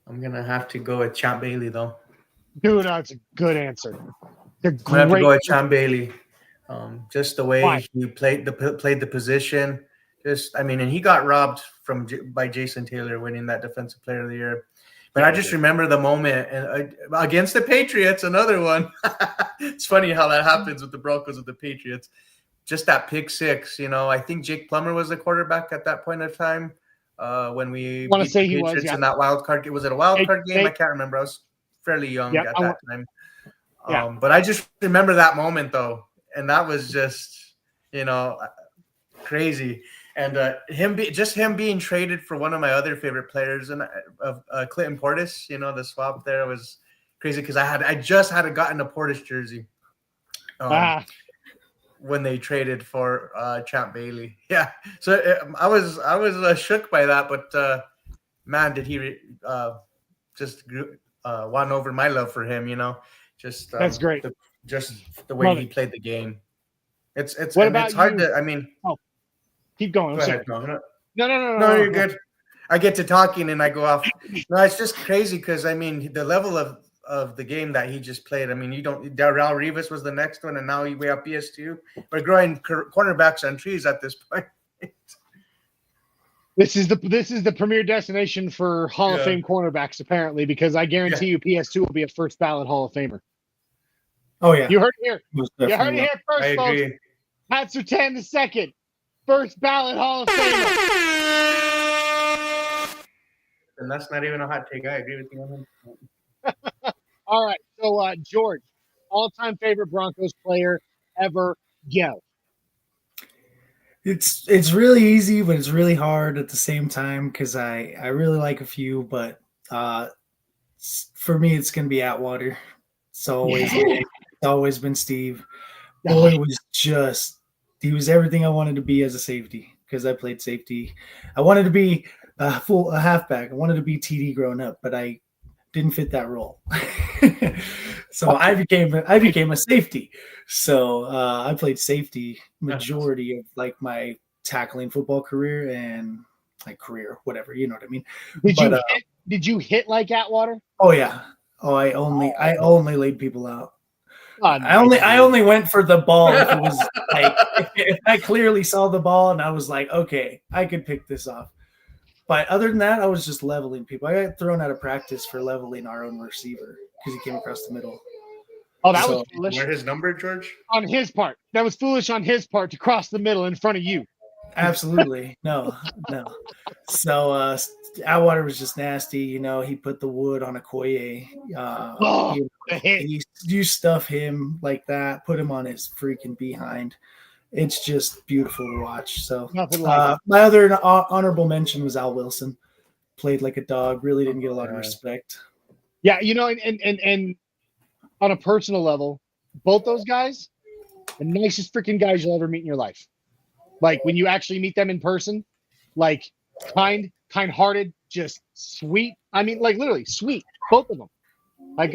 Speaker 4: I'm going to have to go with Champ Bailey, though.
Speaker 1: Dude, that's a good answer.
Speaker 4: I'm going to have to go with Champ Bailey. Just the way he played the position. And he got robbed by Jason Taylor winning that Defensive Player of the Year. But I just remember the moment against the Patriots, another one. It's funny how that happens with the Broncos with the Patriots. Just that pick six, I think Jake Plummer was the quarterback at that point of time when we
Speaker 1: want to say
Speaker 4: the Patriots in that wild card. Was it a wild card game? I can't remember. I was fairly young at that time. But I just remember that moment, though. And that was just, crazy. And him being traded for one of my other favorite players, and Clinton Portis, the swap there was crazy because I just had gotten a Portis jersey when they traded for Champ Bailey. Yeah, so I was shook by that, but man, did he just won over my love for him?
Speaker 1: That's great.
Speaker 4: The way he played the game. It's hard to.
Speaker 1: Keep going.
Speaker 4: Go ahead.
Speaker 1: No,
Speaker 4: you're good. I get to talking and I go off. No, it's just crazy because the level of the game that he just played. Darrell Rivas was the next one, and now we have PS2. We're growing cornerbacks on trees at this point.
Speaker 1: This is the premier destination for Hall of Fame cornerbacks, apparently, because I guarantee you PS2 will be a first ballot Hall of Famer.
Speaker 5: Oh yeah,
Speaker 1: you heard it here. You heard it here first,
Speaker 4: I
Speaker 1: folks.
Speaker 4: agree.
Speaker 1: Pat Surtain II. First ballot Hall of Famer.
Speaker 4: And that's not even a hot take. I agree with you.
Speaker 1: All right. So, George, all-time favorite Broncos player ever, go.
Speaker 5: It's really easy, but it's really hard at the same time because I really like a few, but for me, it's going to be Atwater. It's always been Steve. Boy he was everything I wanted to be as a safety because I played safety. I wanted to be a halfback. I wanted to be TD growing up, but I didn't fit that role. So I became a safety. So I played safety majority of like my tackling football career and like career, whatever, you know what I mean?
Speaker 1: Did you hit like Atwater?
Speaker 5: Oh yeah. Oh, I only laid people out.
Speaker 1: Oh, no.
Speaker 5: I only went for the ball if it was like if I clearly saw the ball and I was like, okay, I could pick this off. But other than that, I was just leveling people. I got thrown out of practice for leveling our own receiver because he came across the middle.
Speaker 1: Oh, that was foolish.
Speaker 6: Wear his number, George?
Speaker 1: On his part. That was foolish on his part to cross the middle in front of you.
Speaker 5: Absolutely. No. So Atwater was just nasty. You know, he put the wood on a Koye. You stuff him like that, put him on his freaking behind. It's just beautiful to watch. So my other honorable mention was Al Wilson. Played like a dog. Really didn't get a lot of respect.
Speaker 1: Yeah, you know, and on a personal level, both those guys, the nicest freaking guys you'll ever meet in your life. Like when you actually meet them in person, like kind-hearted, just sweet. I mean, like literally sweet, both of them. Like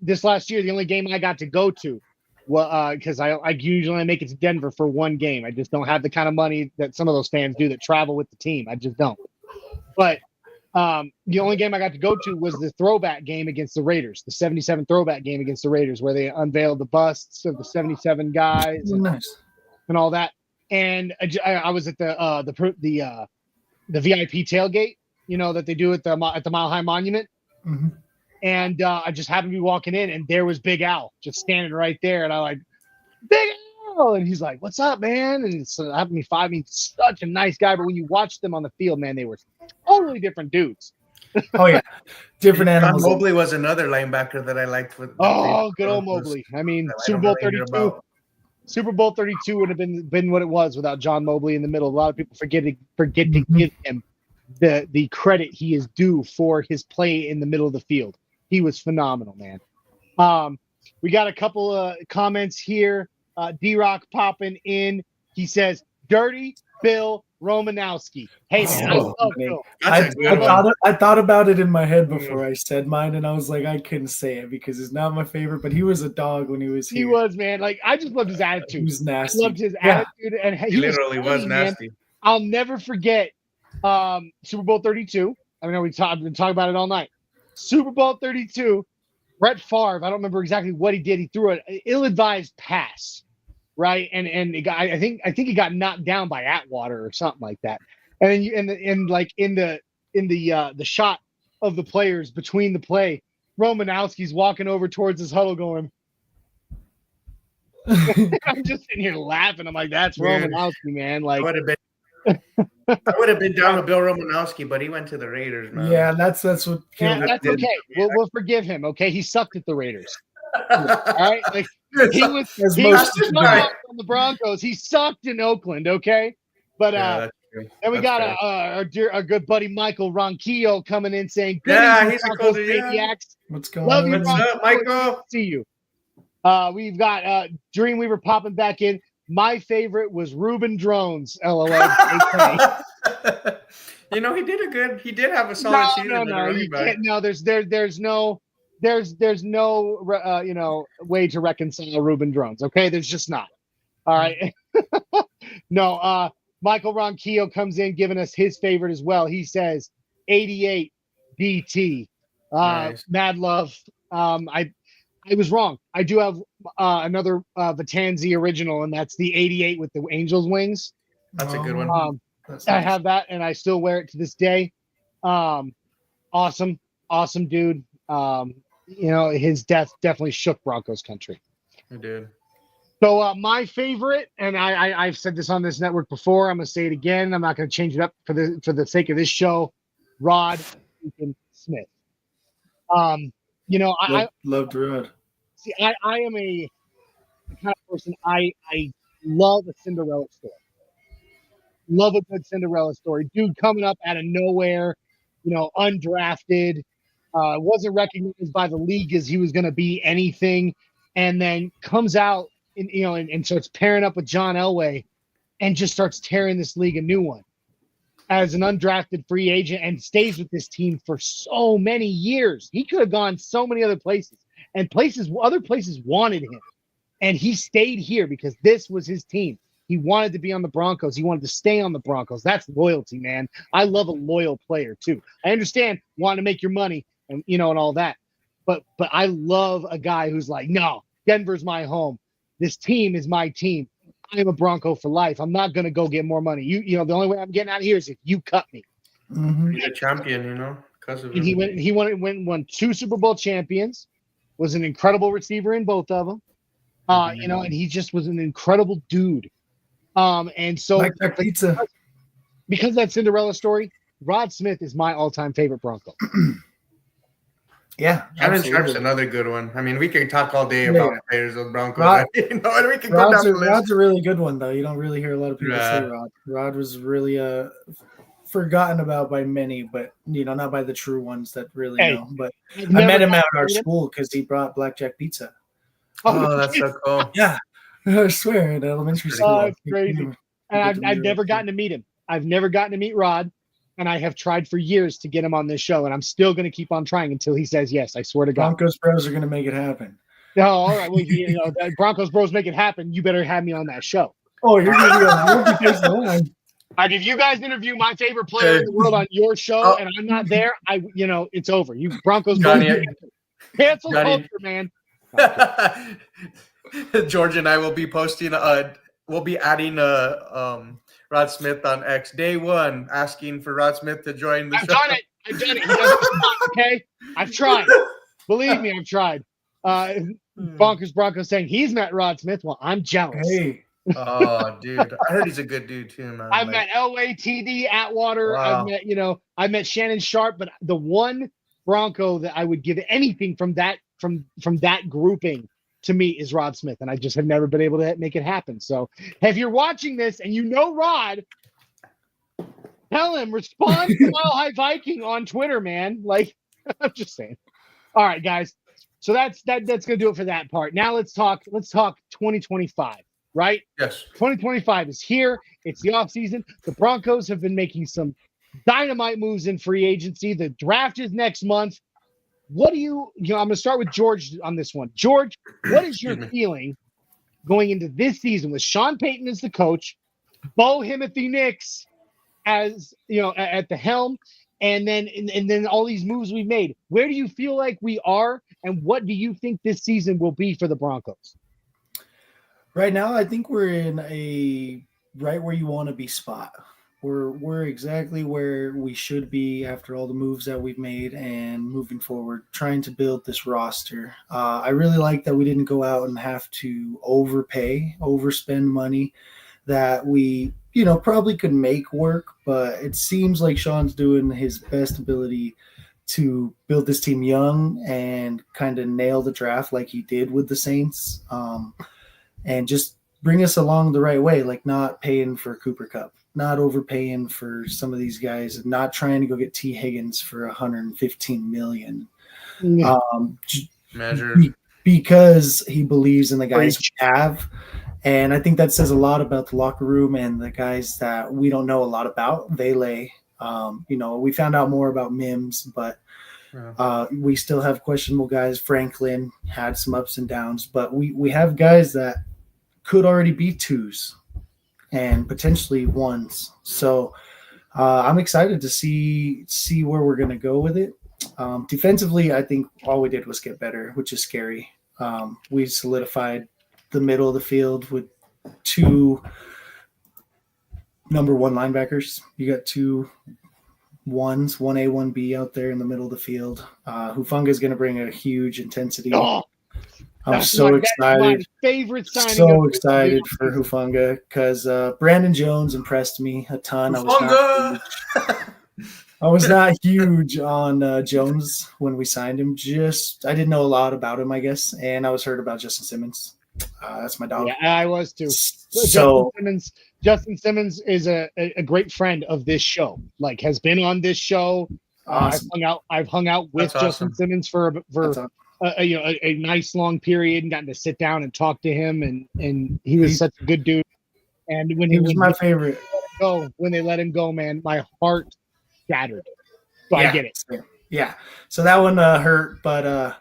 Speaker 1: this last year, the only game I got to go to, because I usually only make it to Denver for one game. I just don't have the kind of money that some of those fans do that travel with the team. I just don't. But the only game I got to go to was the throwback game against the Raiders, the 77 throwback game against the Raiders, where they unveiled the busts of the 77 guys and all that. And I was at the VIP tailgate, you know, that they do at the Mile High Monument.
Speaker 5: Mm-hmm.
Speaker 1: And I just happened to be walking in, and there was Big Al just standing right there. And I'm like, Big Al! And he's like, what's up, man? And so it happened to me such a nice guy. But when you watch them on the field, man, they were totally different dudes.
Speaker 5: Oh, yeah. Different animals.
Speaker 4: John Mobley was another linebacker that I liked. Good
Speaker 1: old Mobley. I mean, Super Bowl 32. Super Bowl 32 would have been what it was without John Mobley in the middle. A lot of people forget to give him the credit he is due for his play in the middle of the field. He was phenomenal, man. We got a couple of comments here. D-Rock popping in. He says, Dirty Bill Romanowski. Hey, man, I love Bill.
Speaker 5: I thought about it in my head before I said mine, and I was like, I couldn't say it because it's not my favorite, but he was a dog when he was here.
Speaker 1: He was, man. Like, I just loved his attitude.
Speaker 5: He was nasty.
Speaker 1: I loved his attitude. And
Speaker 6: he literally was nasty.
Speaker 1: Man. I'll never forget Super Bowl 32. I mean, I've been talking about it all night. Super Bowl 32, Brett Favre, I don't remember exactly what he did. He threw an ill-advised pass, right? And I think he got knocked down by Atwater or something like that. And then in the shot of the players between the play, Romanowski's walking over towards his huddle going, I'm just sitting here laughing. I'm like, that's Romanowski, man. Like,
Speaker 4: I would have been down with Bill Romanowski, but he went to the Raiders, man.
Speaker 5: Yeah, that's what.
Speaker 1: Yeah, that's okay. We'll forgive him. Okay, he sucked at the Raiders. All right, like he was on the Broncos. He sucked in Oakland. Okay, but then we got our good buddy Michael Ronquillo coming in saying,
Speaker 4: "Yeah, he's a cool
Speaker 1: maniacs.
Speaker 5: What's going
Speaker 1: Love
Speaker 5: on?
Speaker 1: you,
Speaker 4: What's up, Michael?
Speaker 1: See you." We've got Dreamweaver popping back in. My favorite was Ruben Drones. LOL.
Speaker 6: You know, he did have a solid season.
Speaker 1: No, there's no way to reconcile Ruben Drones. Okay, there's just not. All right. No, Michael Ronquillo comes in giving us his favorite as well. He says 88 DT.
Speaker 6: Nice.
Speaker 1: Mad love. I was wrong. I do have another Vitanzi original, and that's the 88 with the Angels wings.
Speaker 6: That's a good one.
Speaker 1: I have that, and I still wear it to this day. Awesome dude. His death definitely shook Broncos country.
Speaker 6: It did.
Speaker 1: So my favorite, and I've said this on this network before. I'm gonna say it again. I'm not gonna change it up for the sake of this show. Rod Smith. I
Speaker 5: loved Rod.
Speaker 1: See, I am the kind of person I love a Cinderella story. Love a good Cinderella story. Dude coming up out of nowhere, undrafted, wasn't recognized by the league as he was going to be anything, and then comes out and starts pairing up with John Elway, and just starts tearing this league a new one. as an undrafted free agent and stays with this team for so many years. He could have gone so many other places, and other places wanted him. And he stayed here because this was his team. He wanted to be on the Broncos. He wanted to stay on the Broncos. That's loyalty, man. I love a loyal player too. I understand wanting to make your money and and all that. But I love a guy who's like, no, Denver's my home. This team is my team. I'm a Bronco for life. I'm not going to go get more money. The only way I'm getting out of here is if you cut me.
Speaker 6: He's a champion, because of
Speaker 1: And he won 2 Super Bowl champions, was an incredible receiver in both of them. And he just was an incredible dude. And so
Speaker 5: like that pizza.
Speaker 1: Because of that Cinderella story, Rod Smith is my all-time favorite Bronco.
Speaker 5: Yeah,
Speaker 6: Shannon Sharp's another good one. I mean, we can talk all day about players of Broncos.
Speaker 5: Rod,
Speaker 6: and we can go down the list.
Speaker 5: Rod's a really good one, though. You don't really hear a lot of people say Rod. Rod was really forgotten about by many, but not by the true ones that really know. But I met him at our school because he brought blackjack pizza.
Speaker 6: Oh, that's so cool.
Speaker 5: Yeah, I swear, at elementary school.
Speaker 1: Oh, it's crazy. And I've never gotten to meet him. I've never gotten to meet Rod. And I have tried for years to get him on this show, and I'm still going to keep on trying until he says yes. I swear to God.
Speaker 5: Broncos Bros are going to make it happen.
Speaker 1: No, all right. Well, Broncos Bros make it happen. You better have me on that show.
Speaker 5: Oh, you're going to be on the line.
Speaker 1: If you guys interview my favorite player in the world on your show, and I'm not there, it's over. You Broncos Bros cancel culture, man.
Speaker 6: George and I will be posting. We'll be adding Rod Smith on X day 1, asking for Rod Smith to join the show.
Speaker 1: I've done it. He doesn't respond, okay? I've tried. Believe me, I've tried. Broncos saying he's met Rod Smith. Well, I'm jealous.
Speaker 5: Hey.
Speaker 6: Oh, dude. I heard he's a good dude too, man.
Speaker 1: I've met LATD, Atwater.
Speaker 6: Wow.
Speaker 1: I've met Shannon Sharp, but the one Bronco that I would give anything from that grouping to me is Rod Smith, and I just have never been able to make it happen. So if you're watching this and you know Rod, tell him, respond to Mile High Viking on Twitter, man. Like, I'm just saying. All right, guys. So that's gonna do it for that part. Now let's talk 2025, right?
Speaker 6: Yes. 2025
Speaker 1: is here. It's the offseason. The Broncos have been making some dynamite moves in free agency. The draft is next month. What do I'm going to start with George on this one. George, what is your feeling going into this season with Sean Payton as the coach, Bo Himothy Nix as at the helm, and then all these moves we've made? Where do you feel like we are, and what do you think this season will be for the Broncos?
Speaker 5: Right now, I think we're in a right where you want to be spot. We're exactly where we should be after all the moves that we've made and moving forward, trying to build this roster. I really like that we didn't go out and have to overspend money that we, probably could make work, but it seems like Sean's doing his best ability to build this team young and kind of nail the draft like he did with the Saints, and just bring us along the right way, like not paying for Cooper Kupp, not overpaying for some of these guys, not trying to go get T. Higgins for $115 million.
Speaker 1: Yeah.
Speaker 5: Because he believes in the guys we have. And I think that says a lot about the locker room and the guys that we don't know a lot about. We found out more about Mims, but we still have questionable guys. Franklin had some ups and downs, but we have guys that could already be 2s and potentially 1s. So I'm excited to see where we're going to go with it. Defensively, I think all we did was get better, which is scary. We solidified the middle of the field with 2 number 1 linebackers. You got 2 1s, 1A, 1B out there in the middle of the field. Hufanga is going to bring a huge intensity. I'm so excited.
Speaker 1: My favorite signing.
Speaker 5: So excited for Hufanga because Brandon Jones impressed me a ton. I was not huge on Jones when we signed him. I didn't know a lot about him, I guess, and I was heard about Justin Simmons. That's my dog.
Speaker 1: Yeah, I was too.
Speaker 5: So
Speaker 1: Justin Simmons is a great friend of this show. Like, has been on this show.
Speaker 5: Awesome.
Speaker 1: I've hung out with
Speaker 6: That's
Speaker 1: Justin
Speaker 6: awesome.
Speaker 1: Simmons for a nice long period and gotten to sit down and talk to him, and he was such a good dude. And when
Speaker 5: he was my favorite.
Speaker 1: go when they let him go, man. My heart shattered. So I get it.
Speaker 5: Yeah. So that one hurt, but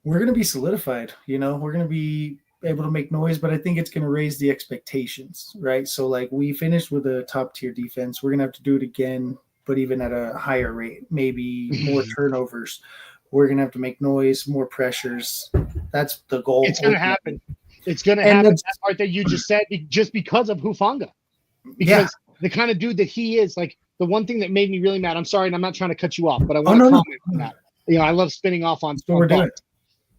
Speaker 5: we're going to be solidified. We're going to be able to make noise, but I think it's going to raise the expectations, right? So like we finished with a top tier defense. We're going to have to do it again, but even at a higher rate, maybe more turnovers. We're going to have to make noise, more pressures. That's the goal.
Speaker 1: It's going to happen. It's going to happen. That part that you just said, just because of Hufanga. Because the kind of dude that he is, like the one thing that made me really mad, I'm sorry, and I'm not trying to cut you off, but I want to comment on that. I love spinning off on
Speaker 5: what we're doing.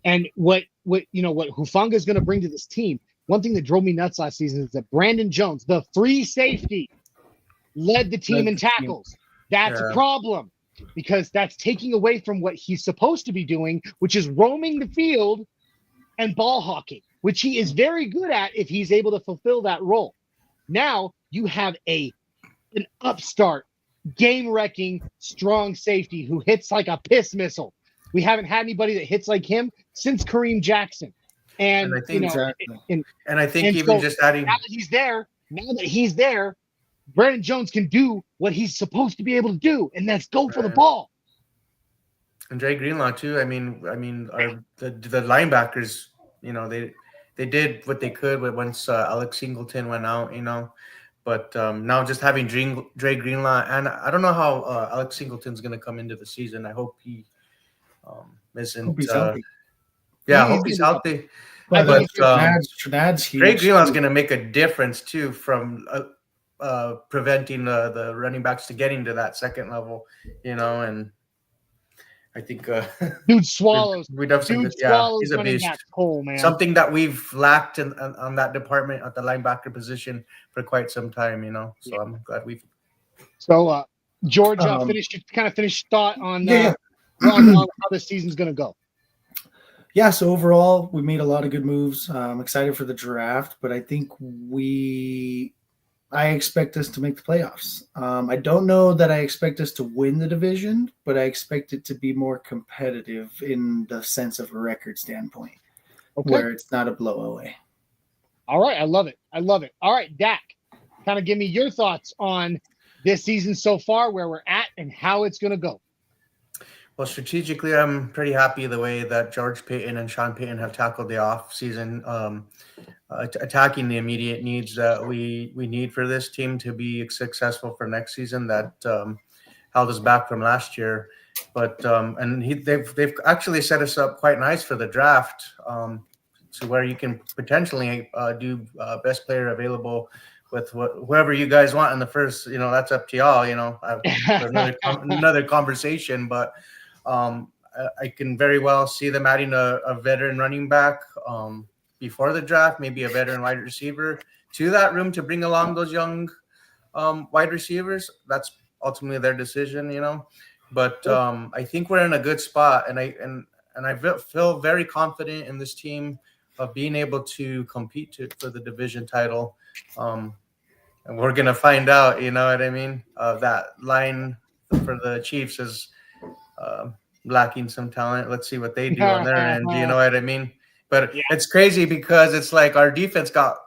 Speaker 1: And what Hufanga is going to bring to this team. One thing that drove me nuts last season is that Brandon Jones, the free safety, led the team in tackles. That's a problem because that's taking away from what he's supposed to be doing, which is roaming the field and ball hawking, which he is very good at if he's able to fulfill that role. Now you have an upstart, game-wrecking, strong safety who hits like a piss missile. We haven't had anybody that hits like him since Kareem Jackson. And I think,
Speaker 6: just adding
Speaker 1: now that he's there, Brandon Jones can do what he's supposed to be able to do, and that's go for the ball.
Speaker 6: And Dre Greenlaw too. I mean, the linebackers, they did what they could once Alex Singleton went out, But now just having Dre Greenlaw, and I don't know how Alex Singleton's going to come into the season. I hope he isn't.
Speaker 5: Hope he's healthy.
Speaker 6: Yeah, I hope he's healthy. But Dre Greenlaw's going to make a difference too from preventing the running backs to getting to that second level, and I think
Speaker 1: dude swallows.
Speaker 6: We'd have some. He's a beast.
Speaker 1: Cool, man.
Speaker 6: Something that we've lacked on that department at the linebacker position for quite some time, So I'm glad we've.
Speaker 1: So George, finished thought on how the season's going to go.
Speaker 5: Yeah, so overall, we made a lot of good moves. I'm excited for the draft, but I think I expect us to make the playoffs. I don't know that I expect us to win the division, but I expect it to be more competitive in the sense of a record standpoint, where it's not a blow-away.
Speaker 1: All right, I love it. All right, Dak, kind of give me your thoughts on this season so far, where we're at, and how it's going to go.
Speaker 6: Well, strategically, I'm pretty happy the way that George Payton and Sean Payton have tackled the off-season, attacking the immediate needs that we need for this team to be successful for next season that held us back from last year. But they've actually set us up quite nice for the draft, to where you can potentially do best player available with whoever you guys want in the first. That's up to y'all. Another conversation, but. I can very well see them adding a veteran running back before the draft, maybe a veteran wide receiver to that room to bring along those young wide receivers. That's ultimately their decision, But I think we're in a good spot, and I feel very confident in this team of being able to compete for the division title. And we're gonna find out, you know what I mean? That line for the Chiefs is. Lacking some talent. Let's see what they do on their end. You know what I mean? But it's crazy because it's like our defense got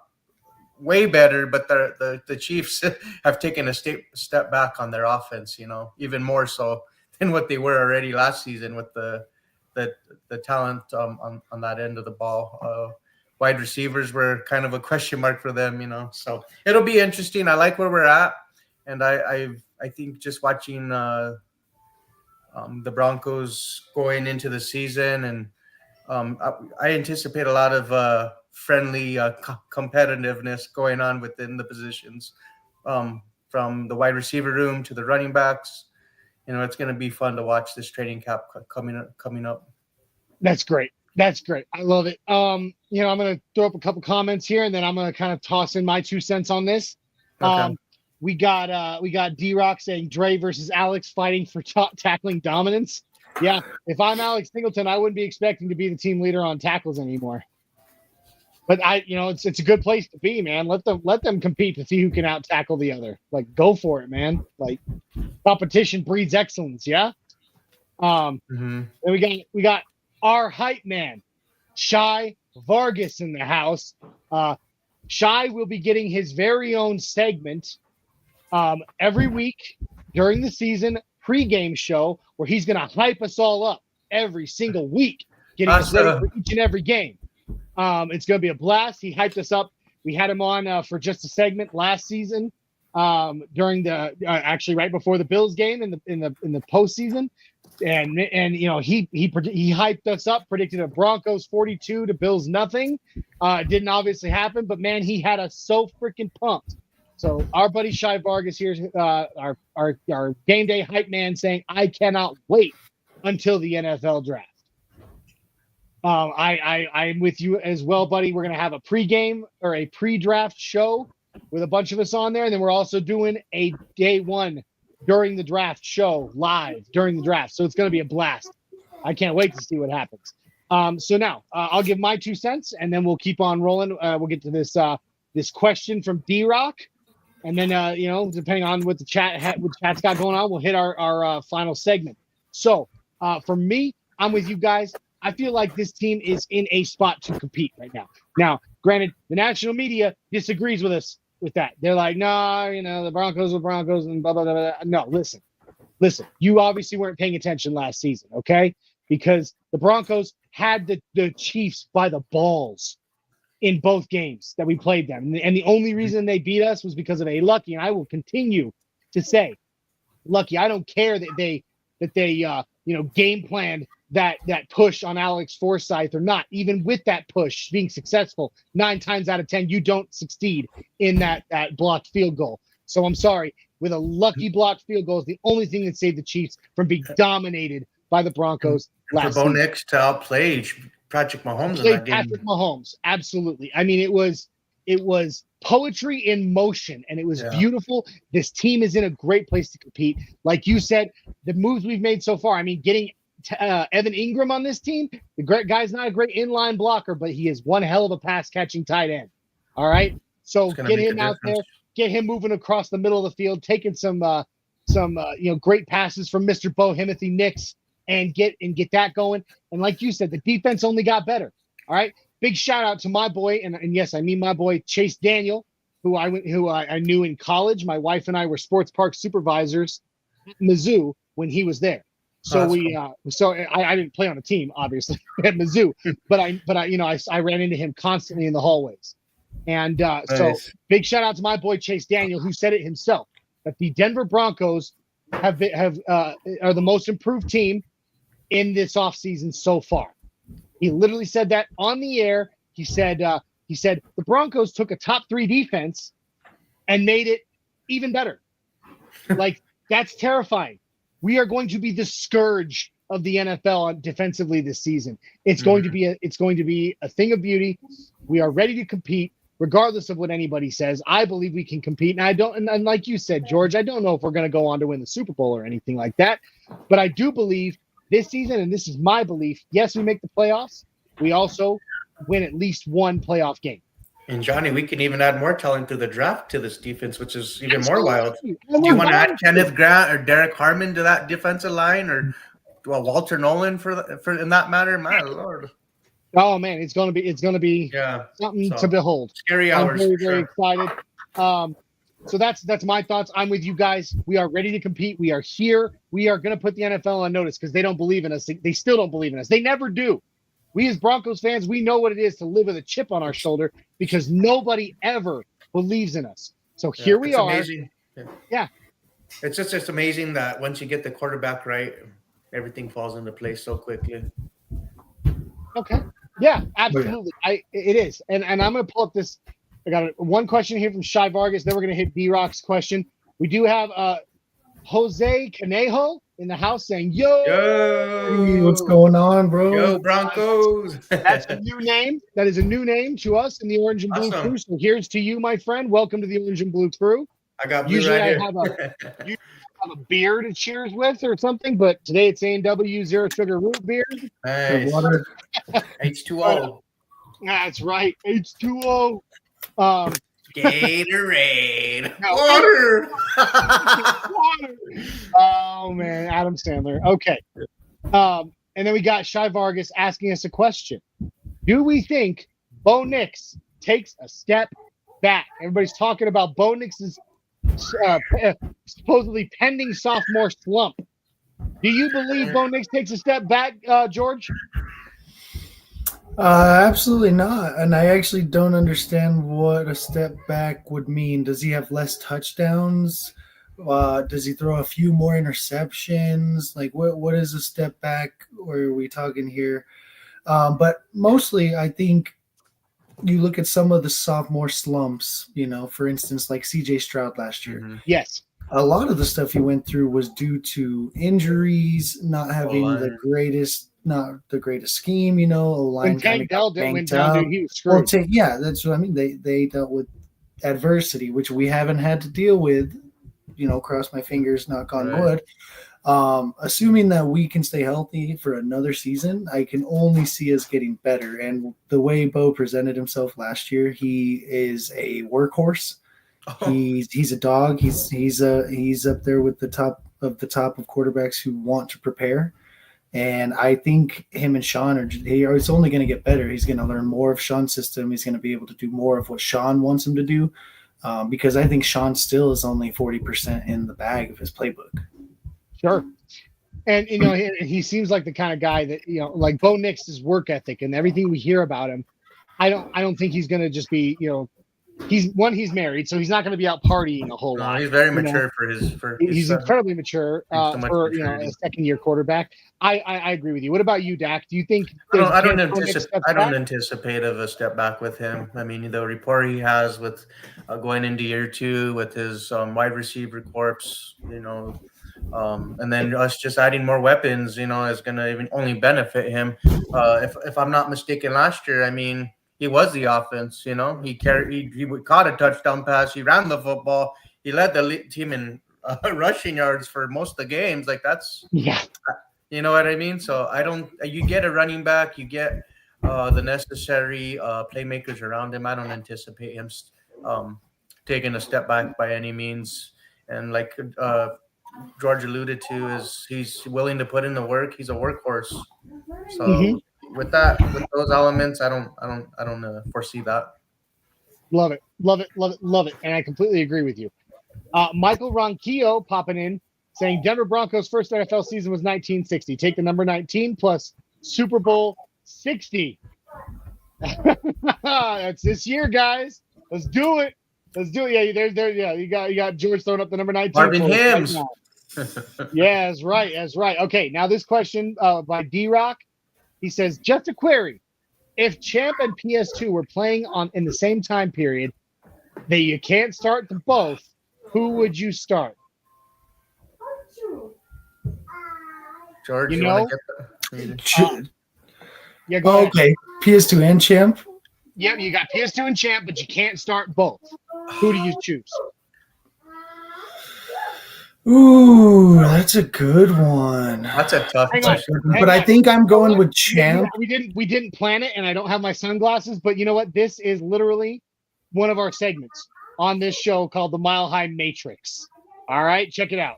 Speaker 6: way better, but the Chiefs have taken a step back on their offense. Even more so than what they were already last season with the talent on that end of the ball. Wide receivers were kind of a question mark for them. So it'll be interesting. I like where we're at, and I think just watching. The Broncos going into the season, and I anticipate a lot of friendly competitiveness going on within the positions, from the wide receiver room to the running backs. It's going to be fun to watch this training camp coming up. That's great.
Speaker 1: I love it. I'm going to throw up a couple comments here, and then I'm going to kind of toss in my 2 cents on this.
Speaker 6: Okay.
Speaker 1: We got D-Rock saying Dre versus Alex fighting for tackling dominance. Yeah, if I'm Alex Singleton, I wouldn't be expecting to be the team leader on tackles anymore. But it's a good place to be, man. Let them compete to see who can out tackle the other. Like, go for it, man. Like, competition breeds excellence. Yeah. And we got our hype man, Shy Vargas, in the house. Shy will be getting his very own segment every week during the season pregame show where he's going to hype us all up every single week, getting us ready for each and every game. It's going to be a blast. He hyped us up. We had him on for just a segment last season during the actually right before the Bills game in the postseason, and you know he hyped us up, predicted a Broncos 42 to Bills nothing. It didn't obviously happen, but man, he had us so freaking pumped. So our buddy Shai Vargas here, our game day hype man, saying I cannot wait until the NFL draft. I'm with you as well, buddy. We're gonna have a pregame or a pre-draft show with a bunch of us on there, and then we're also doing a day one during the draft show live during the draft. So it's gonna be a blast. I can't wait to see what happens. So now I'll give my 2 cents, and then we'll keep on rolling. We'll get to this question from D-Rock, and then you know, depending on what the chat's got going on, we'll hit our final segment. So for me, I'm with you guys. I feel like this team is in a spot to compete right now. Now, granted, the national media disagrees with us with that. They're like, no, you know, the Broncos are Broncos and blah, blah, blah, blah. No, listen. You obviously weren't paying attention last season, okay? Because the Broncos had the Chiefs by the balls in both games that we played them. And the only reason they beat us was because of a lucky, and I will continue to say, lucky. I don't care that they game planned that push on Alex Forsythe or not. Even with that push being successful, 9 times out of 10, you don't succeed in that blocked field goal. So I'm sorry. With a lucky blocked field goal is the only thing that saved the Chiefs from being dominated by the Broncos last
Speaker 6: season. For Bo
Speaker 1: season.
Speaker 6: Nix to outplay Patrick Mahomes in that game.
Speaker 1: Patrick Mahomes, absolutely. I mean, it was poetry in motion, and it was beautiful. This team is in a great place to compete. Like you said, the moves we've made so far, I mean, getting Evan Ingram on this team, the great guy's not a great inline blocker, but he is one hell of a pass-catching tight end. All right? So get him out there, get him moving across the middle of the field, taking some great passes from Mr. Bo Himothy Nix, and get that going. And like you said, the defense only got better. All right? Big shout out to my boy, and yes, I mean my boy Chase Daniel, who I knew in college. My wife and I were sports park supervisors at Mizzou when he was there. So I didn't play on a team, obviously, at Mizzou, but I ran into him constantly in the hallways. And nice. So big shout out to my boy Chase Daniel, who said it himself that the Denver Broncos are the most improved team in this offseason so far. He literally said that on the air. He said the Broncos took a top 3 defense and made it even better. Like, that's terrifying. We are going to be the scourge of the NFL defensively this season. It's going to be a thing of beauty. We are ready to compete, regardless of what anybody says. I believe we can compete, and like you said, George, I don't know if we're going to go on to win the Super Bowl or anything like that, but I do believe this season, and this is my belief, yes, we make the playoffs. We also win at least one playoff game.
Speaker 6: And Johnny, we can even add more talent through the draft to this defense, which is even more wild. Do you want to add Kenneth Grant or Derek Harmon to that defensive line, or Walter Nolan for in that matter? My Lord.
Speaker 1: Oh man, it's gonna be something to behold.
Speaker 6: Scary hours.
Speaker 1: I'm very excited. So that's my thoughts. I'm with you guys. We are ready to compete. We are here. We are gonna put the NFL on notice because they don't believe in us. They still don't believe in us. They never do. We as Broncos fans, we know what it is to live with a chip on our shoulder because nobody ever believes in us. So here we are.
Speaker 6: Amazing. Yeah. It's just amazing that once you get the quarterback right, everything falls into place so quickly.
Speaker 1: Okay. Yeah, absolutely. It is. And I'm going to pull up this. I got one question here from Shai Vargas. Then we're going to hit D-Rock's question. We do have Jose Canejo in the house saying, yo,
Speaker 5: hey, what's going on, bro?
Speaker 6: Yo, Broncos.
Speaker 1: That's a new name. That is a new name to us in the Orange and Blue crew. So here's to you, my friend. Welcome to the Orange and Blue crew.
Speaker 6: I got blue
Speaker 1: usually
Speaker 6: right
Speaker 1: I have a beer to cheers with or something, but today it's A&W Zero Sugar Root Beer.
Speaker 6: Nice.
Speaker 5: Water.
Speaker 6: H2O.
Speaker 1: That's right. H2O.
Speaker 6: Gatorade.
Speaker 1: Water. Oh man, Adam Sandler. Okay. And then we got Shai Vargas asking us a question. Do we think Bo Nix takes a step back? Everybody's talking about Bo Nix's supposedly pending sophomore slump. Do you believe Bo Nix takes a step back, George?
Speaker 5: Absolutely not. And I actually don't understand what a step back would mean. Does he have less touchdowns? Does he throw a few more interceptions? Like, what is a step back? Or are we talking here? But mostly, I think you look at some of the sophomore slumps, for instance, like CJ Stroud last year.
Speaker 6: Mm-hmm.
Speaker 1: Yes.
Speaker 5: A lot of the stuff he went through was due to injuries, not having the greatest scheme, O-line
Speaker 1: When Tank Dell went
Speaker 5: banked
Speaker 1: down,
Speaker 5: up.
Speaker 1: dude, he was screwed.
Speaker 5: Yeah, that's what I mean. They dealt with adversity, which we haven't had to deal with, cross my fingers, knock on wood. Assuming that we can stay healthy for another season, I can only see us getting better. And the way Bo presented himself last year, he is a workhorse. He's a dog. He's up there with the top of quarterbacks who want to prepare. And I think him and Sean it's only going to get better. He's going to learn more of Sean's system. He's going to be able to do more of what Sean wants him to do, because I think Sean still is only 40% in the bag of his playbook.
Speaker 1: Sure. And, he seems like the kind of guy that, like Bo Nix's work ethic and everything we hear about him. I don't think he's going to just be, he's married, so he's not going to be out partying a whole lot.
Speaker 6: He's very mature
Speaker 1: he's incredibly mature for a second-year quarterback. I agree with you. What about you, Dak? Do you think
Speaker 6: I don't anticipate of a step back with him. I mean, the rapport he has with going into year 2 with his wide receiver corps, and then us just adding more weapons, is going to even only benefit him. If I'm not mistaken, last year, I mean, he was the offense. He caught a touchdown pass. He ran the football. He led the team in rushing yards for most of the games. Like, that's you know what I mean. So you get a running back, you get the necessary playmakers around him. I don't anticipate him taking a step back by any means. And like George alluded to, is he's willing to put in the work. He's a workhorse. So with those elements, I don't foresee that.
Speaker 1: Love it. And I completely agree with you. Michael Ronquillo popping in saying Denver Broncos' first NFL season was 1960. Take the number 19 plus Super Bowl 60. That's this year, guys. Let's do it. Yeah, you got George throwing up the number 19.
Speaker 6: Marvin Hams.
Speaker 1: Yeah, that's right. Okay, now this question by D-Rock. He says, just a query. If Champ and PS2 were playing in the same time period that you can't start them both, who would you start?
Speaker 6: George,
Speaker 1: you know?
Speaker 5: Yeah, go ahead. Okay, PS2 and Champ?
Speaker 1: Yep, you got PS2 and Champ, but you can't start both. Who do you choose?
Speaker 5: Ooh, that's a good one.
Speaker 6: That's a tough question.
Speaker 5: But I think I'm going with Champ.
Speaker 1: We didn't plan it, and I don't have my sunglasses, but you know what? This is literally one of our segments on this show called the Mile High Matrix. All right, check it out.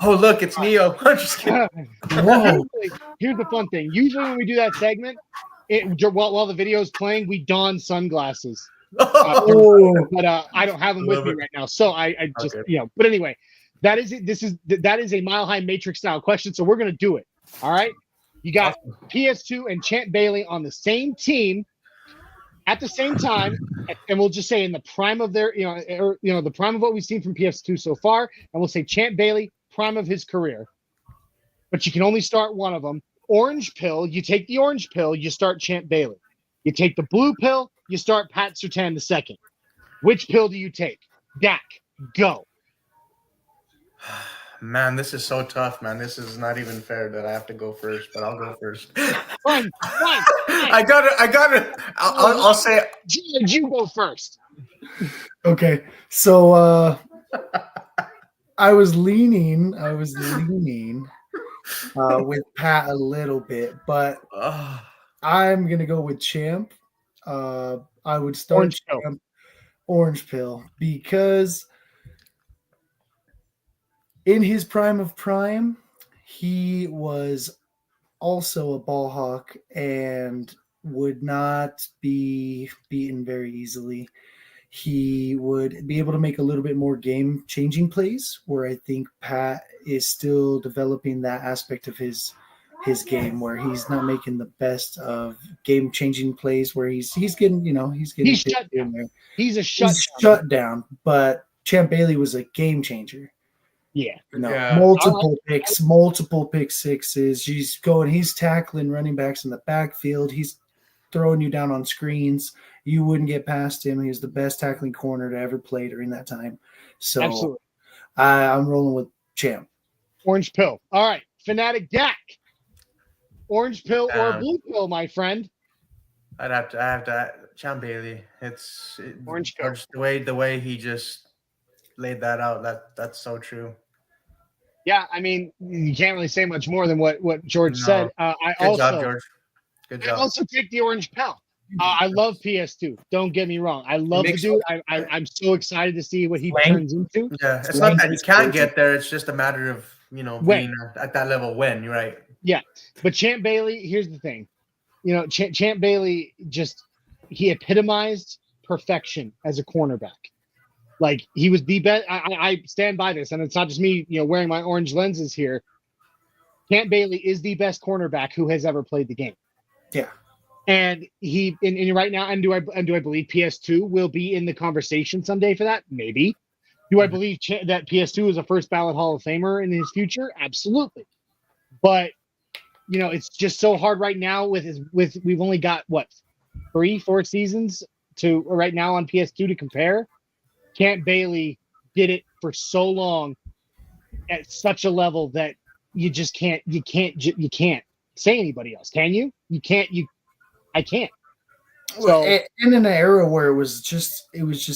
Speaker 6: Oh, look, it's Neo. I'm just kidding.
Speaker 1: Whoa. Here's the fun thing. Usually when we do that segment, while the video is playing, we don sunglasses. But I don't have them with me right now. So I just, but anyway, that is it. That is a Mile High Matrix style question. So we're going to do it. All right. You got PS2 and Champ Bailey on the same team at the same time, and we'll just say in the prime of their, the prime of what we've seen from PS2 so far, and we'll say Champ Bailey, prime of his career. But you can only start one of them. Orange pill, you take the orange pill, you start Champ Bailey. You take the blue pill, you start Pat Surtain II. Which pill do you take? Dak, go.
Speaker 6: Man, this is so tough, man. This is not even fair that I have to go first, but I'll go first.
Speaker 1: Fine.
Speaker 6: I got it. I'll say
Speaker 1: George, you go first.
Speaker 5: Okay. So I was leaning with Pat a little bit, but I'm going to go with Champ. I would start Orange pill because in his prime of prime, he was also a ball hawk and would not be beaten very easily. He would be able to make a little bit more game-changing plays, where I think Pat is still developing that aspect of his game, where he's not making the best of game-changing plays, where he's getting
Speaker 1: He's shut down.
Speaker 5: there.
Speaker 1: He's a
Speaker 5: He's shut down, but Champ Bailey was a game changer.
Speaker 1: Yeah.
Speaker 5: Multiple picks, multiple pick sixes. He's tackling running backs in the backfield. He's throwing you down on screens. You wouldn't get past him. He was the best tackling corner to ever play during that time. So
Speaker 1: Absolutely.
Speaker 5: I'm rolling with Champ.
Speaker 1: Orange pill. All right. Fanatic Dak. Orange pill or blue pill, my friend?
Speaker 6: I have to Champ Bailey.
Speaker 1: Orange pill.
Speaker 6: The way he just laid that out. That's so true.
Speaker 1: Yeah, I mean, you can't really say much more than what George said.
Speaker 6: Good job, George. Good job.
Speaker 1: I also take the orange pill. I love PS2. Don't get me wrong. I love the dude. I'm so excited to see what he turns into.
Speaker 6: Yeah, it's not that he can't get there. It's just a matter of, being at that level when, you're right.
Speaker 1: Yeah, but Champ Bailey, here's the thing. Champ Bailey he epitomized perfection as a cornerback. Like, he was the best. I stand by this, and it's not just me, wearing my orange lenses here. Champ Bailey is the best cornerback who has ever played the game.
Speaker 5: Yeah.
Speaker 1: And and right now, and do I believe PS2 will be in the conversation someday for that? Maybe. Do I believe that PS2 is a first ballot Hall of Famer in his future? Absolutely. But it's just so hard right now with we've only got 3-4 seasons to right now on PS2 to compare. Champ Bailey did it for so long at such a level that you just can't say anybody else. Can you? I can't.
Speaker 5: So, and in an era where it was just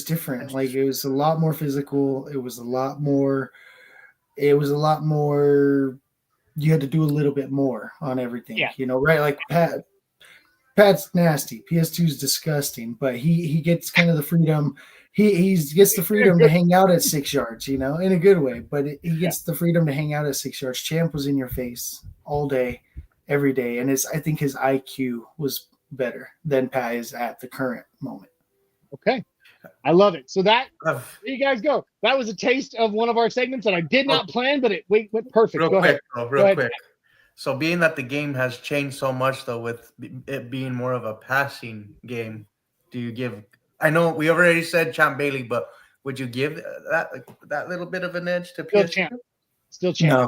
Speaker 5: different. Like, it was a lot more physical. It was a lot more. You had to do a little bit more on everything.
Speaker 1: Yeah.
Speaker 5: Right? Like Pat's nasty. PS2's disgusting, but he gets kind of the freedom. He gets the freedom to hang out at 6 yards, in a good way. But he gets the freedom to hang out at 6 yards. Champ was in your face all day, every day, and I think his IQ was better than Pat is at the current moment.
Speaker 1: Okay. I love it. So there you guys go. That was a taste of one of our segments that I did not plan, but it went perfect.
Speaker 6: Real quick. So being that the game has changed so much, though, with it being more of a passing game, do you give? I know we already said Champ Bailey, but would you give that little bit of an edge to PS2?
Speaker 1: Still Champ.
Speaker 5: No.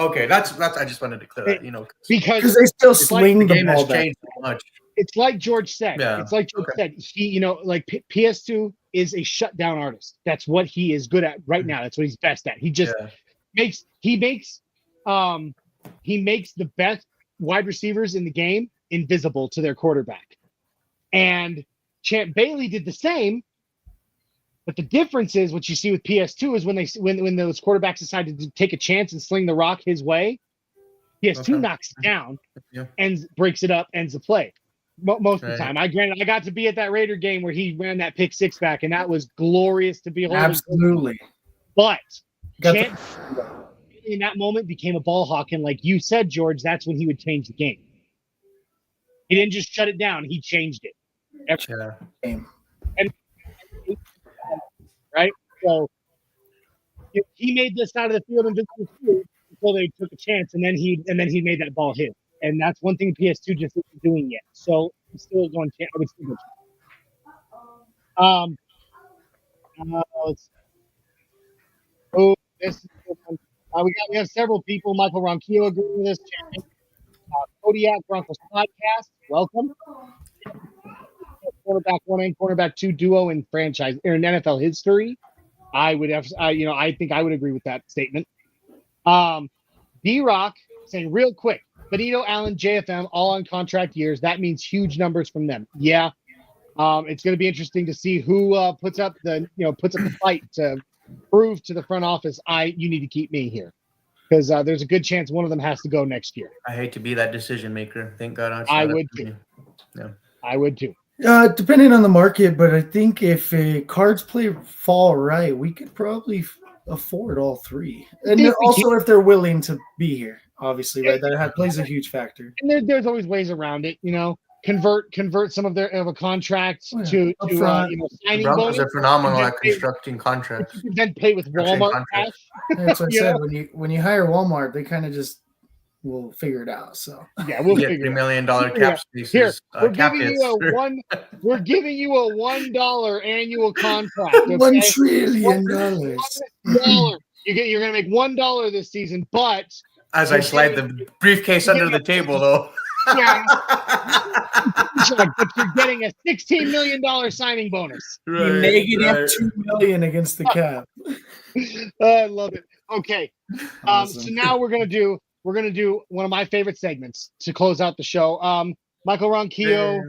Speaker 6: Okay, that's. I just wanted to clear that,
Speaker 1: because
Speaker 5: they still swing the
Speaker 6: game
Speaker 5: ball
Speaker 6: has
Speaker 5: back.
Speaker 6: changed so much.
Speaker 1: It's like George said.
Speaker 6: Yeah.
Speaker 1: It's like George said. He, PS2 is a shutdown artist. That's what he is good at right now. That's what he's best at. He just makes the best wide receivers in the game invisible to their quarterback. And Champ Bailey did the same. But the difference is what you see with PS2 is when those quarterbacks decide to take a chance and sling the rock his way, PS2 knocks it down and breaks it up, ends the play. Most of the time. I got to be at that Raider game where he ran that pick six back, and that was glorious to behold.
Speaker 5: Absolutely.
Speaker 1: But Champ in that moment became a ball hawk, and like you said, George, that's when he would change the game. He didn't just shut it down; he changed it. And right, so he made this side of the field invincible until they took a chance, and then he made that ball hit. And that's one thing PS2 just isn't doing yet. So I'm still going. I would still go. We have several people. Michael Ronquillo agreeing with us. Kodiak Broncos Podcast. Welcome. Quarterback 1 and quarterback 2 duo in franchise or in NFL history. I would have. I think I would agree with that statement. D-Rock saying real quick. Benito, Allen, JFM, all on contract years. That means huge numbers from them. Yeah, it's going to be interesting to see who puts up the fight to prove to the front office, you need to keep me here, because there's a good chance one of them has to go next year.
Speaker 6: I hate to be that decision maker. Thank God.
Speaker 1: I would too. Yeah, I would too.
Speaker 5: Depending on the market, but I think if cards fall right, we could probably afford all three, and also if they're willing to be here, obviously, right? That plays a huge factor.
Speaker 1: And there's always ways around it, convert some of a contract to signing
Speaker 6: Broncos
Speaker 1: bonus.
Speaker 6: are phenomenal at constructing contracts.
Speaker 1: You can then pay with Walmart cash.
Speaker 5: That's what I said. When you hire Walmart, they kind of just will figure it out. So
Speaker 1: yeah, we'll
Speaker 6: get
Speaker 1: figure
Speaker 6: $3 million cap spaces.
Speaker 1: Here, we're
Speaker 6: cap
Speaker 1: giving
Speaker 6: hits.
Speaker 1: you we're giving you a $1 annual contract. Okay?
Speaker 5: $1 trillion.
Speaker 1: You're gonna make $1 this season, but
Speaker 6: as I slide the briefcase under the table, though.
Speaker 1: Yeah. But you're getting a $16 million signing bonus.
Speaker 5: Right, -$2 million against the cap.
Speaker 1: I love it. Okay.
Speaker 5: Awesome.
Speaker 1: So now we're gonna do one of my favorite segments to close out the show. Michael Ronquillo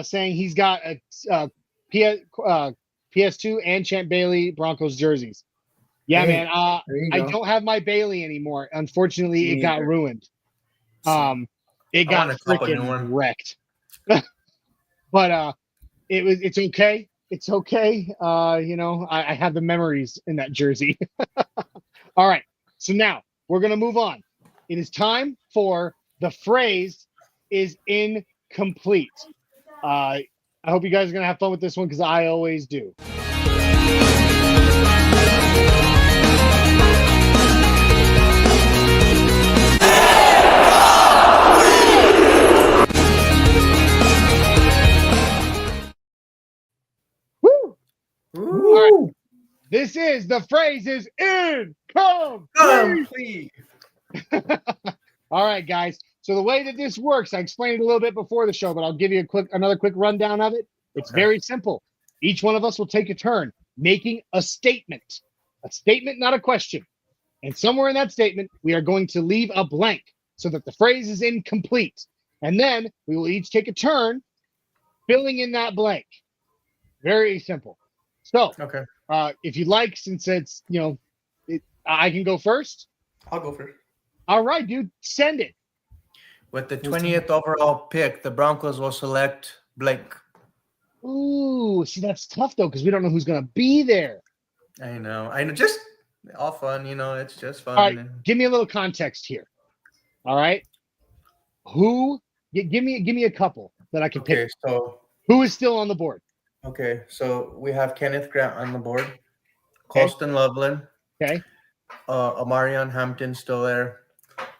Speaker 1: saying he's got a PS2 and Champ Bailey Broncos jerseys. Yeah, man. I don't have my Bailey anymore. Unfortunately, it got ruined. It got freaking wrecked. But it's okay. It's okay. I have the memories in that jersey. All right. So now we're gonna move on. It is time for the phrase is incomplete. I hope you guys are gonna have fun with this one because I always do. Woo! All right. This is the phrase is incomplete. All right, guys. So the way that this works, I explained it a little bit before the show, but I'll give you another quick rundown of it. It's very simple. Each one of us will take a turn making a statement, not a question. And somewhere in that statement, we are going to leave a blank so that the phrase is incomplete. And then we will each take a turn filling in that blank. Very simple. So, if you'd like, since it's, I can go first.
Speaker 6: I'll go first.
Speaker 1: All right, dude, send it.
Speaker 6: With the 20th overall pick, the Broncos will select blank.
Speaker 1: Ooh, see, that's tough, though, because we don't know who's going to be there.
Speaker 6: I know. Just all fun, it's just fun.
Speaker 1: All right, give me a little context here. All right? Give me a couple that I can pick.
Speaker 6: So
Speaker 1: who is still on the board?
Speaker 6: Okay, so we have Kenneth Grant on the board. Colston Loveland.
Speaker 1: Okay.
Speaker 6: Amarion Hampton still there.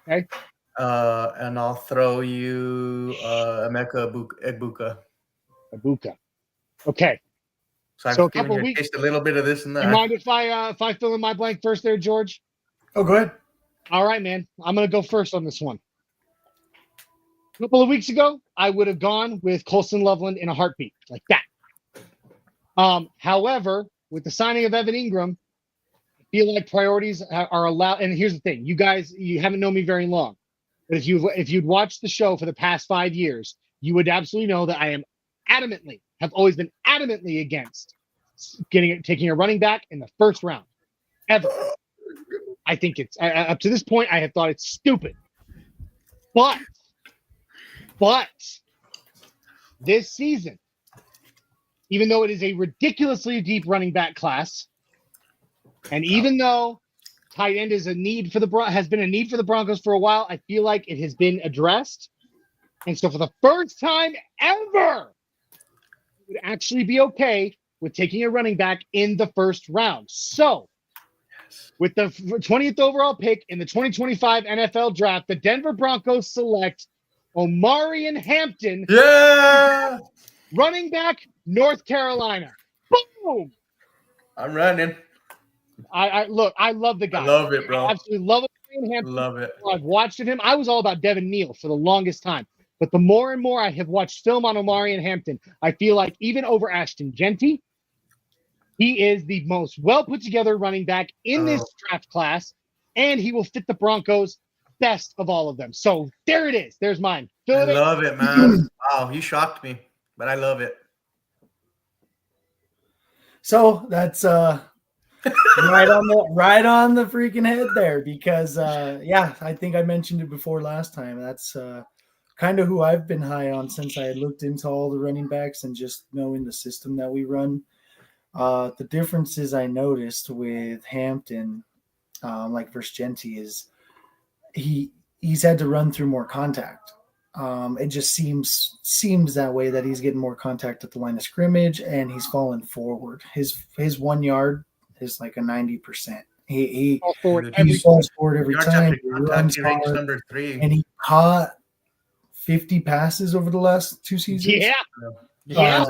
Speaker 1: Okay.
Speaker 6: And I'll throw you Emeka Egbuka.
Speaker 1: Okay.
Speaker 6: So I've given you taste a little bit of this and that.
Speaker 1: You mind if I fill in my blank first there, George?
Speaker 5: Oh, go ahead.
Speaker 1: All right, man. I'm going to go first on this one. A couple of weeks ago, I would have gone with Colston Loveland in a heartbeat, like that. However, with the signing of Evan Ingram, I feel like priorities are allowed. And here's the thing. You guys, you haven't known me very long. But if you'd watched the show for the past 5 years, you would absolutely know that I have always been adamantly against taking a running back in the first round. Ever. I think it's up to this point, I have thought it's stupid. But this season, even though it is a ridiculously deep running back class, and even though tight end is has been a need for the Broncos for a while, I feel like it has been addressed. And so for the first time ever, it would actually be okay with taking a running back in the first round. So with the 20th overall pick in the 2025 NFL draft, the Denver Broncos select Omarion Hampton.
Speaker 6: Yeah.
Speaker 1: Running back, North Carolina. Boom.
Speaker 6: I'm running.
Speaker 1: I love the guy.
Speaker 6: I love it, bro.
Speaker 1: I absolutely love Hampton.
Speaker 6: Love it.
Speaker 1: I've watched him. I was all about Devin Neal for the longest time. But the more and more I have watched film on Omarion Hampton, I feel like even over Ashton Genty, he is the most well put together running back in this draft class, and he will fit the Broncos best of all of them. So there it is. There's mine.
Speaker 6: I love it, man. Wow, you shocked me, but I love it.
Speaker 5: So that's right on the freaking head there, because I think I mentioned it before last time. That's kind of who I've been high on since I looked into all the running backs and just knowing the system that we run. The differences I noticed with Hampton, like versus Genty, is he's had to run through more contact. It just seems that way, that he's getting more contact at the line of scrimmage and he's falling forward. His 1 yard is like a 90%. He falls forward every time. He runs hard,
Speaker 6: number 3,
Speaker 5: and he caught 50 passes over the last 2 seasons.
Speaker 1: Yeah.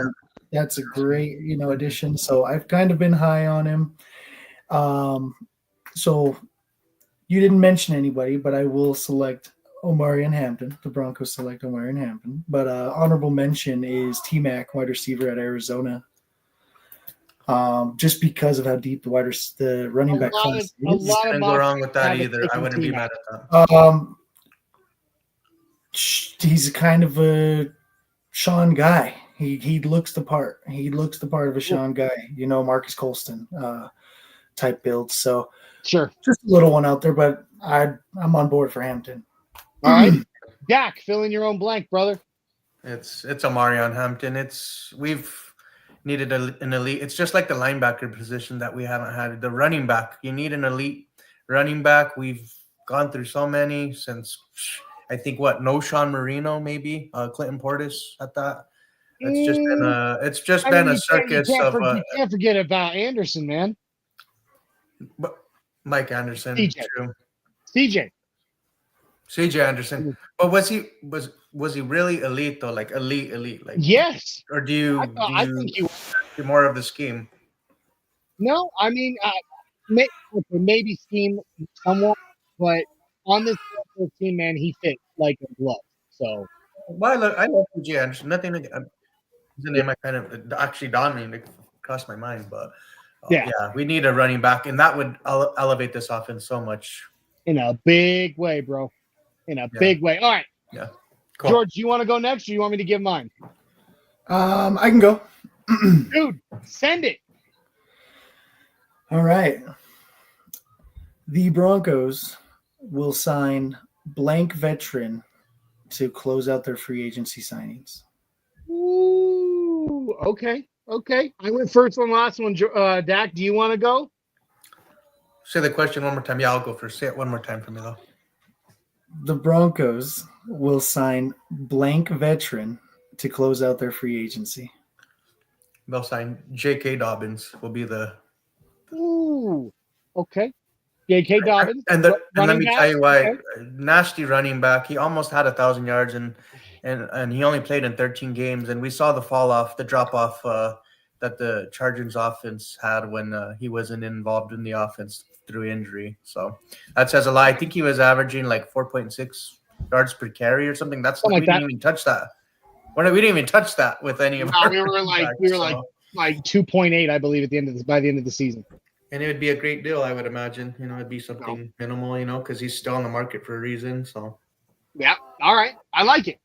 Speaker 5: That's a great, addition. So I've kind of been high on him. So you didn't mention anybody, but I will select Omarion Hampton. The Broncos select Omarion Hampton. But honorable mention is T-Mac, wide receiver at Arizona. Just because of how deep the running back class is.
Speaker 6: Couldn't go wrong with that either. I wouldn't be mad at that.
Speaker 5: He's kind of a Sean guy. He looks the part. He looks the part of a Sean guy. Marcus Colston type build. So
Speaker 1: sure,
Speaker 5: just a little one out there, but I'm on board for Hampton.
Speaker 1: All right, Dak, fill in your own blank, brother.
Speaker 6: It's Omarion Hampton. We've needed an elite. It's just like the linebacker position that we haven't had. The running back, you need an elite running back. We've gone through so many since, I think, no Sean Marino, maybe Clinton Portis at that. It's just been a circus of.
Speaker 1: You can't forget about Anderson, man.
Speaker 6: But Mike Anderson,
Speaker 1: true. CJ Anderson.
Speaker 6: But was he really elite though? Like elite? Like
Speaker 1: yes.
Speaker 6: Or do you think he was more of the scheme?
Speaker 1: No, I mean maybe scheme somewhat, but on this team, man, he fit like a glove. So
Speaker 6: I love CJ Anderson. Nothing. His name I kind of actually dominated across my mind, but yeah, we need a running back, and that would elevate this offense so much
Speaker 1: in a big way, bro. In a big way. All right.
Speaker 6: Yeah. Cool.
Speaker 1: George, you want to go next, or you want me to give mine?
Speaker 5: I can go.
Speaker 1: Dude, send it.
Speaker 5: All right. The Broncos will sign blank veteran to close out their free agency signings.
Speaker 1: Ooh, okay. I went first on the last one. Dak, do you want to go?
Speaker 6: Say the question one more time. Yeah, I'll go first. Say it one more time for me, though.
Speaker 5: The Broncos will sign blank veteran to close out their free agency.
Speaker 6: They'll sign J.K. Dobbins will be the.
Speaker 1: Ooh, okay. J.K. Dobbins.
Speaker 6: And let me tell you why. Okay. Nasty running back. He almost had 1,000 yards and he only played in 13 games. And we saw the drop off that the Chargers offense had when he wasn't involved in the offense through injury. So that says a lot. I think he was averaging like 4.6 yards per carry or something. That's we didn't even touch that. We didn't even touch that with any of our.
Speaker 1: We were like 2.8, I believe, by the end of the season.
Speaker 6: And it would be a great deal, I would imagine. It'd be something minimal, because he's still on the market for a reason. So
Speaker 1: yeah, all right, I like it.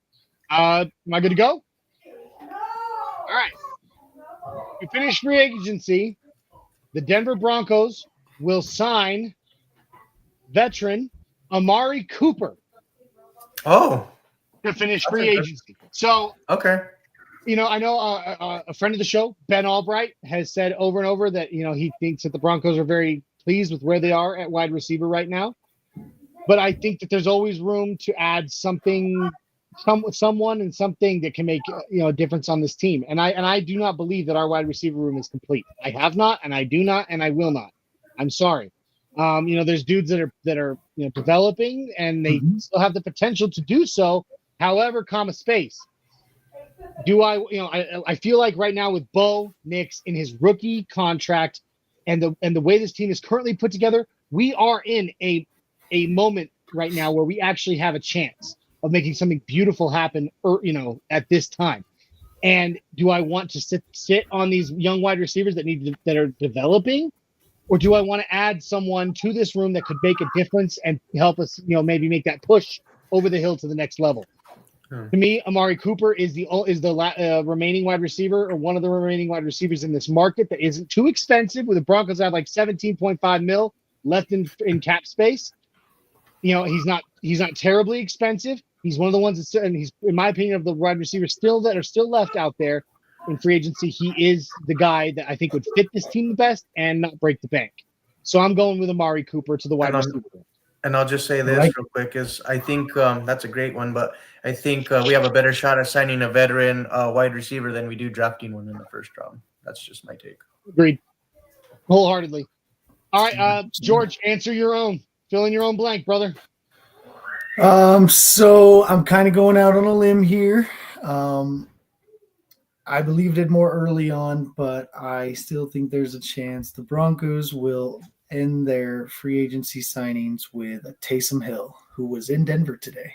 Speaker 1: Am I good to go? All right. We finished free agency. The Denver Broncos will sign veteran Amari Cooper.
Speaker 6: Oh.
Speaker 1: To finish free agency. So,
Speaker 6: okay.
Speaker 1: I know a friend of the show, Ben Albright, has said over and over that, he thinks that the Broncos are very pleased with where they are at wide receiver right now. But I think that there's always room to add someone and something that can make, a difference on this team. And I do not believe that our wide receiver room is complete. I have not, and I do not, and I will not. I'm sorry. There's dudes that are developing, and they still have the potential to do so. However, space. Do I feel like right now with Bo Nix in his rookie contract and the way this team is currently put together, we are in a moment right now where we actually have a chance of making something beautiful happen, at this time. And do I want to sit on these young wide receivers that are developing, or do I want to add someone to this room that could make a difference and help us, maybe make that push over the hill to the next level? To me, Amari Cooper is the remaining wide receiver, or one of the remaining wide receivers in this market that isn't too expensive. With the Broncos have like $17.5 million left in cap space. He's not terribly expensive. He's one of the ones and he's, in my opinion, of the wide receivers that are still left out there in free agency, he is the guy that I think would fit this team the best and not break the bank. So I'm going with Amari Cooper to the wide receiver.
Speaker 6: And I'll just say this real quick is I think that's a great one, but I think we have a better shot at signing a veteran wide receiver than we do drafting one in the first round. That's just my take.
Speaker 1: Agreed. Wholeheartedly. All right, George, answer your own. Fill in your own blank, brother.
Speaker 5: So I'm kind of going out on a limb here. I believed it more early on, but I still think there's a chance the Broncos will end their free agency signings with Taysom Hill, who was in Denver today.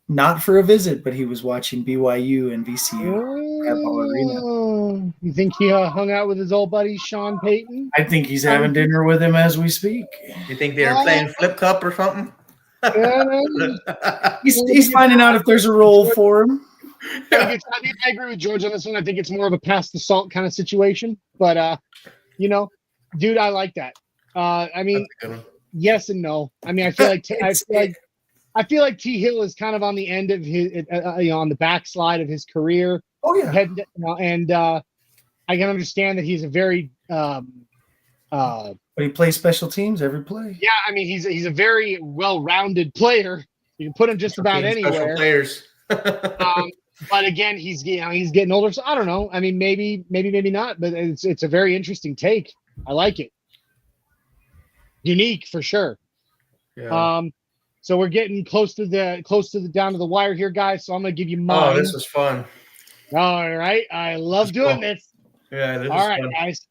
Speaker 5: Not for a visit, but he was watching BYU and VCU at Ball Arena.
Speaker 1: You think he hung out with his old buddy Sean Payton?
Speaker 5: I think he's having dinner with him as we speak.
Speaker 6: You think they're playing flip cup or something?
Speaker 5: He's finding out if there's a role for him.
Speaker 1: I agree with George on this one. I think it's more of a pass the salt kind of situation. But, dude, I like that. I mean, yes and no. I mean, I feel like T. Hill is kind of on the end of his, on the backslide of his career.
Speaker 5: Oh yeah,
Speaker 1: and I can understand that he's a very,
Speaker 5: but he plays special teams every play.
Speaker 1: Yeah, I mean, he's a very well-rounded player. You can put him just about anywhere.
Speaker 6: Players.
Speaker 1: But again, he's getting older, so I don't know. I mean, maybe not. But it's a very interesting take. I like it. Unique for sure.
Speaker 6: Yeah.
Speaker 1: So we're getting close to the down to the wire here, guys. So I'm gonna give you mine.
Speaker 6: Oh, this was fun.
Speaker 1: All right, I love doing this.
Speaker 6: Yeah. This
Speaker 1: All right,
Speaker 6: fun.
Speaker 1: guys.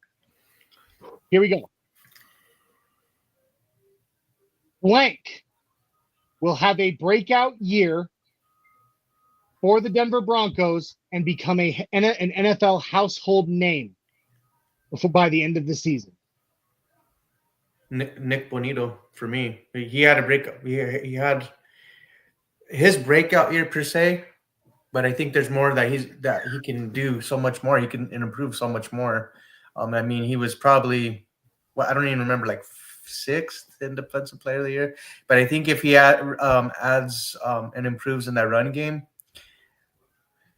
Speaker 1: Here we go. Blank will have a breakout year for the Denver Broncos and become an NFL household name by the end of the season.
Speaker 6: Nick Bonito for me. He had a breakout. He had his breakout year per se, but I think there's more that he can do so much more. He can improve so much more. I mean, he was probably I don't even remember, like 6th in Defensive Player of the Year. But I think if he adds and improves in that run game,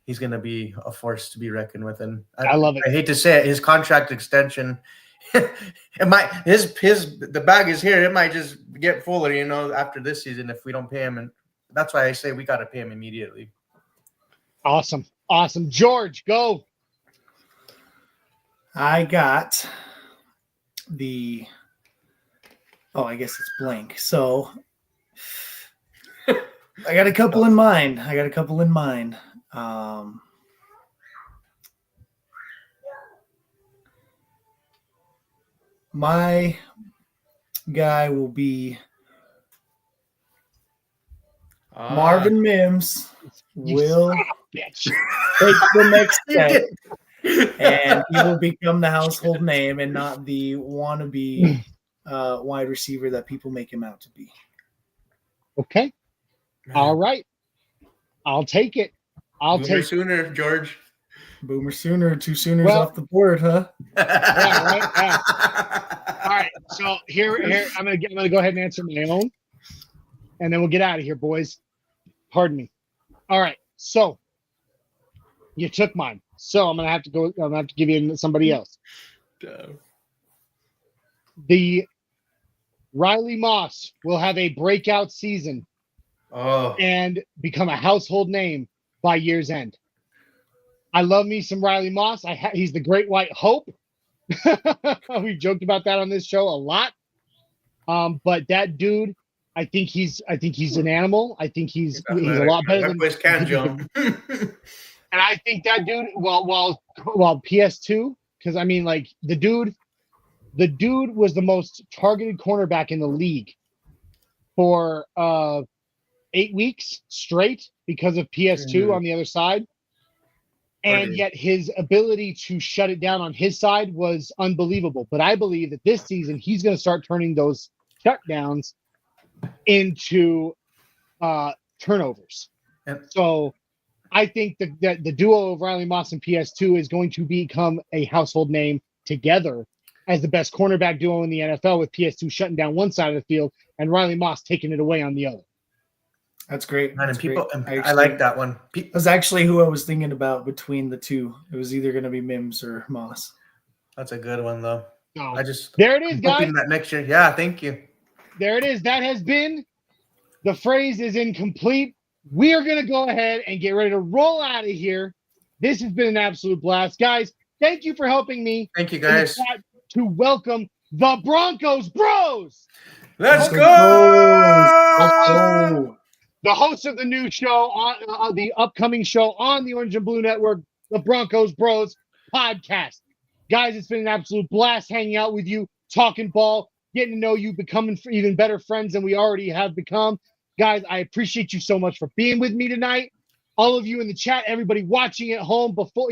Speaker 6: he's going to be a force to be reckoned with. And
Speaker 1: I love it.
Speaker 6: I hate to say it, his contract extension, it might the bag is here. It might just get fuller, after this season if we don't pay him. And that's why I say we got to pay him immediately.
Speaker 1: Awesome. George, go.
Speaker 5: I got I guess it's blank. So I got a couple in mind. My guy will be Marvin Mims will take the next step, and he will become the household name and not the wannabe wide receiver that people make him out to be.
Speaker 1: Okay. All right. I'll take it.
Speaker 6: Boomer Sooner, George.
Speaker 5: Boomer Sooner, 2 Sooners off the board, huh?
Speaker 1: Yeah, right. Yeah. All right. So here I'm gonna go ahead and answer my own, and then we'll get out of here, boys. Pardon me. All right. So you took mine. So I'm gonna have to give you somebody else. The Riley Moss will have a breakout season and become a household name by year's end. I love me some Riley Moss. He's the great white hope. We've joked about that on this show a lot. But that dude, I think he's an animal. I think he's a lot better than
Speaker 6: can jump.
Speaker 1: And I think that dude, while PS2, because I mean, like the dude was the most targeted cornerback in the league for 8 weeks straight because of PS2 on the other side. And yet his ability to shut it down on his side was unbelievable. But I believe that this season he's going to start turning those shutdowns into turnovers. So I think that the duo of Riley Moss and PS2 is going to become a household name together as the best cornerback duo in the NFL, with PS2 shutting down one side of the field and Riley Moss taking it away on the other.
Speaker 5: That's great.
Speaker 4: Man,
Speaker 5: That's
Speaker 4: and people,
Speaker 5: great.
Speaker 4: I like that one.
Speaker 5: That's actually who I was thinking about between the two. It was either going to be Mims or Moss.
Speaker 4: That's a good one, though.
Speaker 1: So,
Speaker 4: I just
Speaker 1: there it is,
Speaker 4: I'm
Speaker 1: guys.
Speaker 4: hoping that next year. Yeah, thank you.
Speaker 1: There it is. That has been the phrase is incomplete. We are going to go ahead and get ready to roll out of here. This has been an absolute blast. Guys, thank you for helping me.
Speaker 4: Thank you, guys.
Speaker 1: To welcome the Broncos Bros.
Speaker 4: Let's go!
Speaker 1: The host of the new show, on the upcoming show on the Orange and Blue Network, the Broncos Bros Podcast. Guys, it's been an absolute blast hanging out with you, talking ball, getting to know you, becoming even better friends than we already have become. Guys, I appreciate you so much for being with me tonight. All of you in the chat, everybody watching at home before,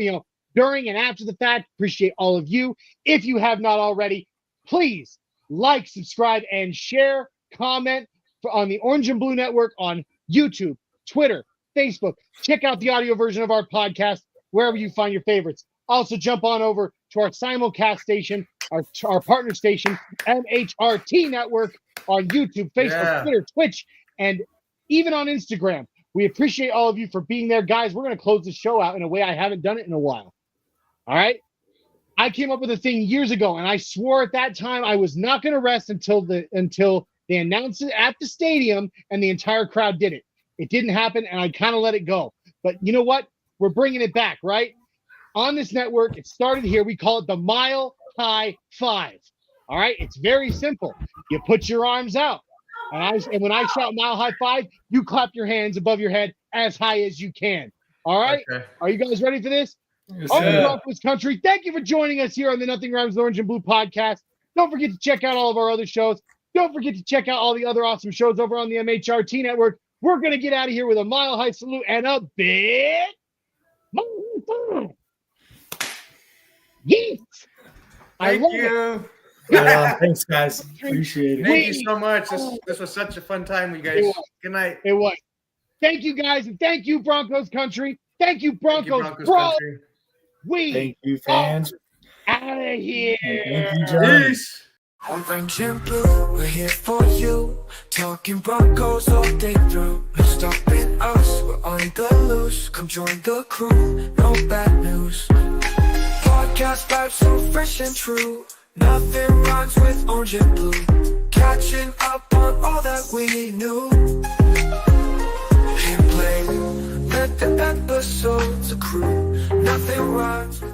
Speaker 1: during and after the fact, appreciate all of you. If you have not already, please like, subscribe, and share, comment on the Orange and Blue Network on YouTube, Twitter, Facebook. Check out the audio version of our podcast wherever you find your favorites. Also, jump on over to our simulcast station, our partner station, MHRT Network on YouTube, Facebook, Twitter, Twitch, and even on Instagram. We appreciate all of you for being there. Guys, we're going to close the show out in a way I haven't done it in a while. All right? I came up with a thing years ago, and I swore at that time I was not going to rest until they announced it at the stadium and the entire crowd did it. It didn't happen, and I kind of let it go. But you know what? We're bringing it back, right? On this network, it started here. We call it the Mile High Five. All right? It's very simple. You put your arms out. And when I shout Mile High Five, you clap your hands above your head as high as you can. All right?
Speaker 4: Okay.
Speaker 1: Are you guys ready for this?
Speaker 5: Yes,
Speaker 1: All
Speaker 5: sir.
Speaker 1: Broncos Country, thank you for joining us here on the Nothing Rhymes with Orange and Blue podcast. Don't forget to check out all of our other shows. Don't forget to check out all the other awesome shows over on the MHRT Network. We're going to get out of here with a mile high salute and a big yeet. I love it.
Speaker 5: Yeah, thanks, guys. Appreciate it.
Speaker 4: Thank you so much. This was such a fun time, you guys. Good night.
Speaker 1: It was. Thank you, guys, and thank you, Broncos Country. Thank you, Broncos
Speaker 4: Broncos
Speaker 1: Bros.
Speaker 4: Country.
Speaker 1: We
Speaker 5: Thank you, fans.
Speaker 1: out of here.
Speaker 5: Thank you, John.
Speaker 4: Peace.
Speaker 2: Orange and blue, we're here for you. Talking Broncos all day through. No stopping us, we're on the loose. Come join the crew, no bad news. Podcast vibes so fresh and true. Nothing rhymes with orange and blue. Catching up on all that we knew. Hit play, let the episodes accrue. Nothing rhymes with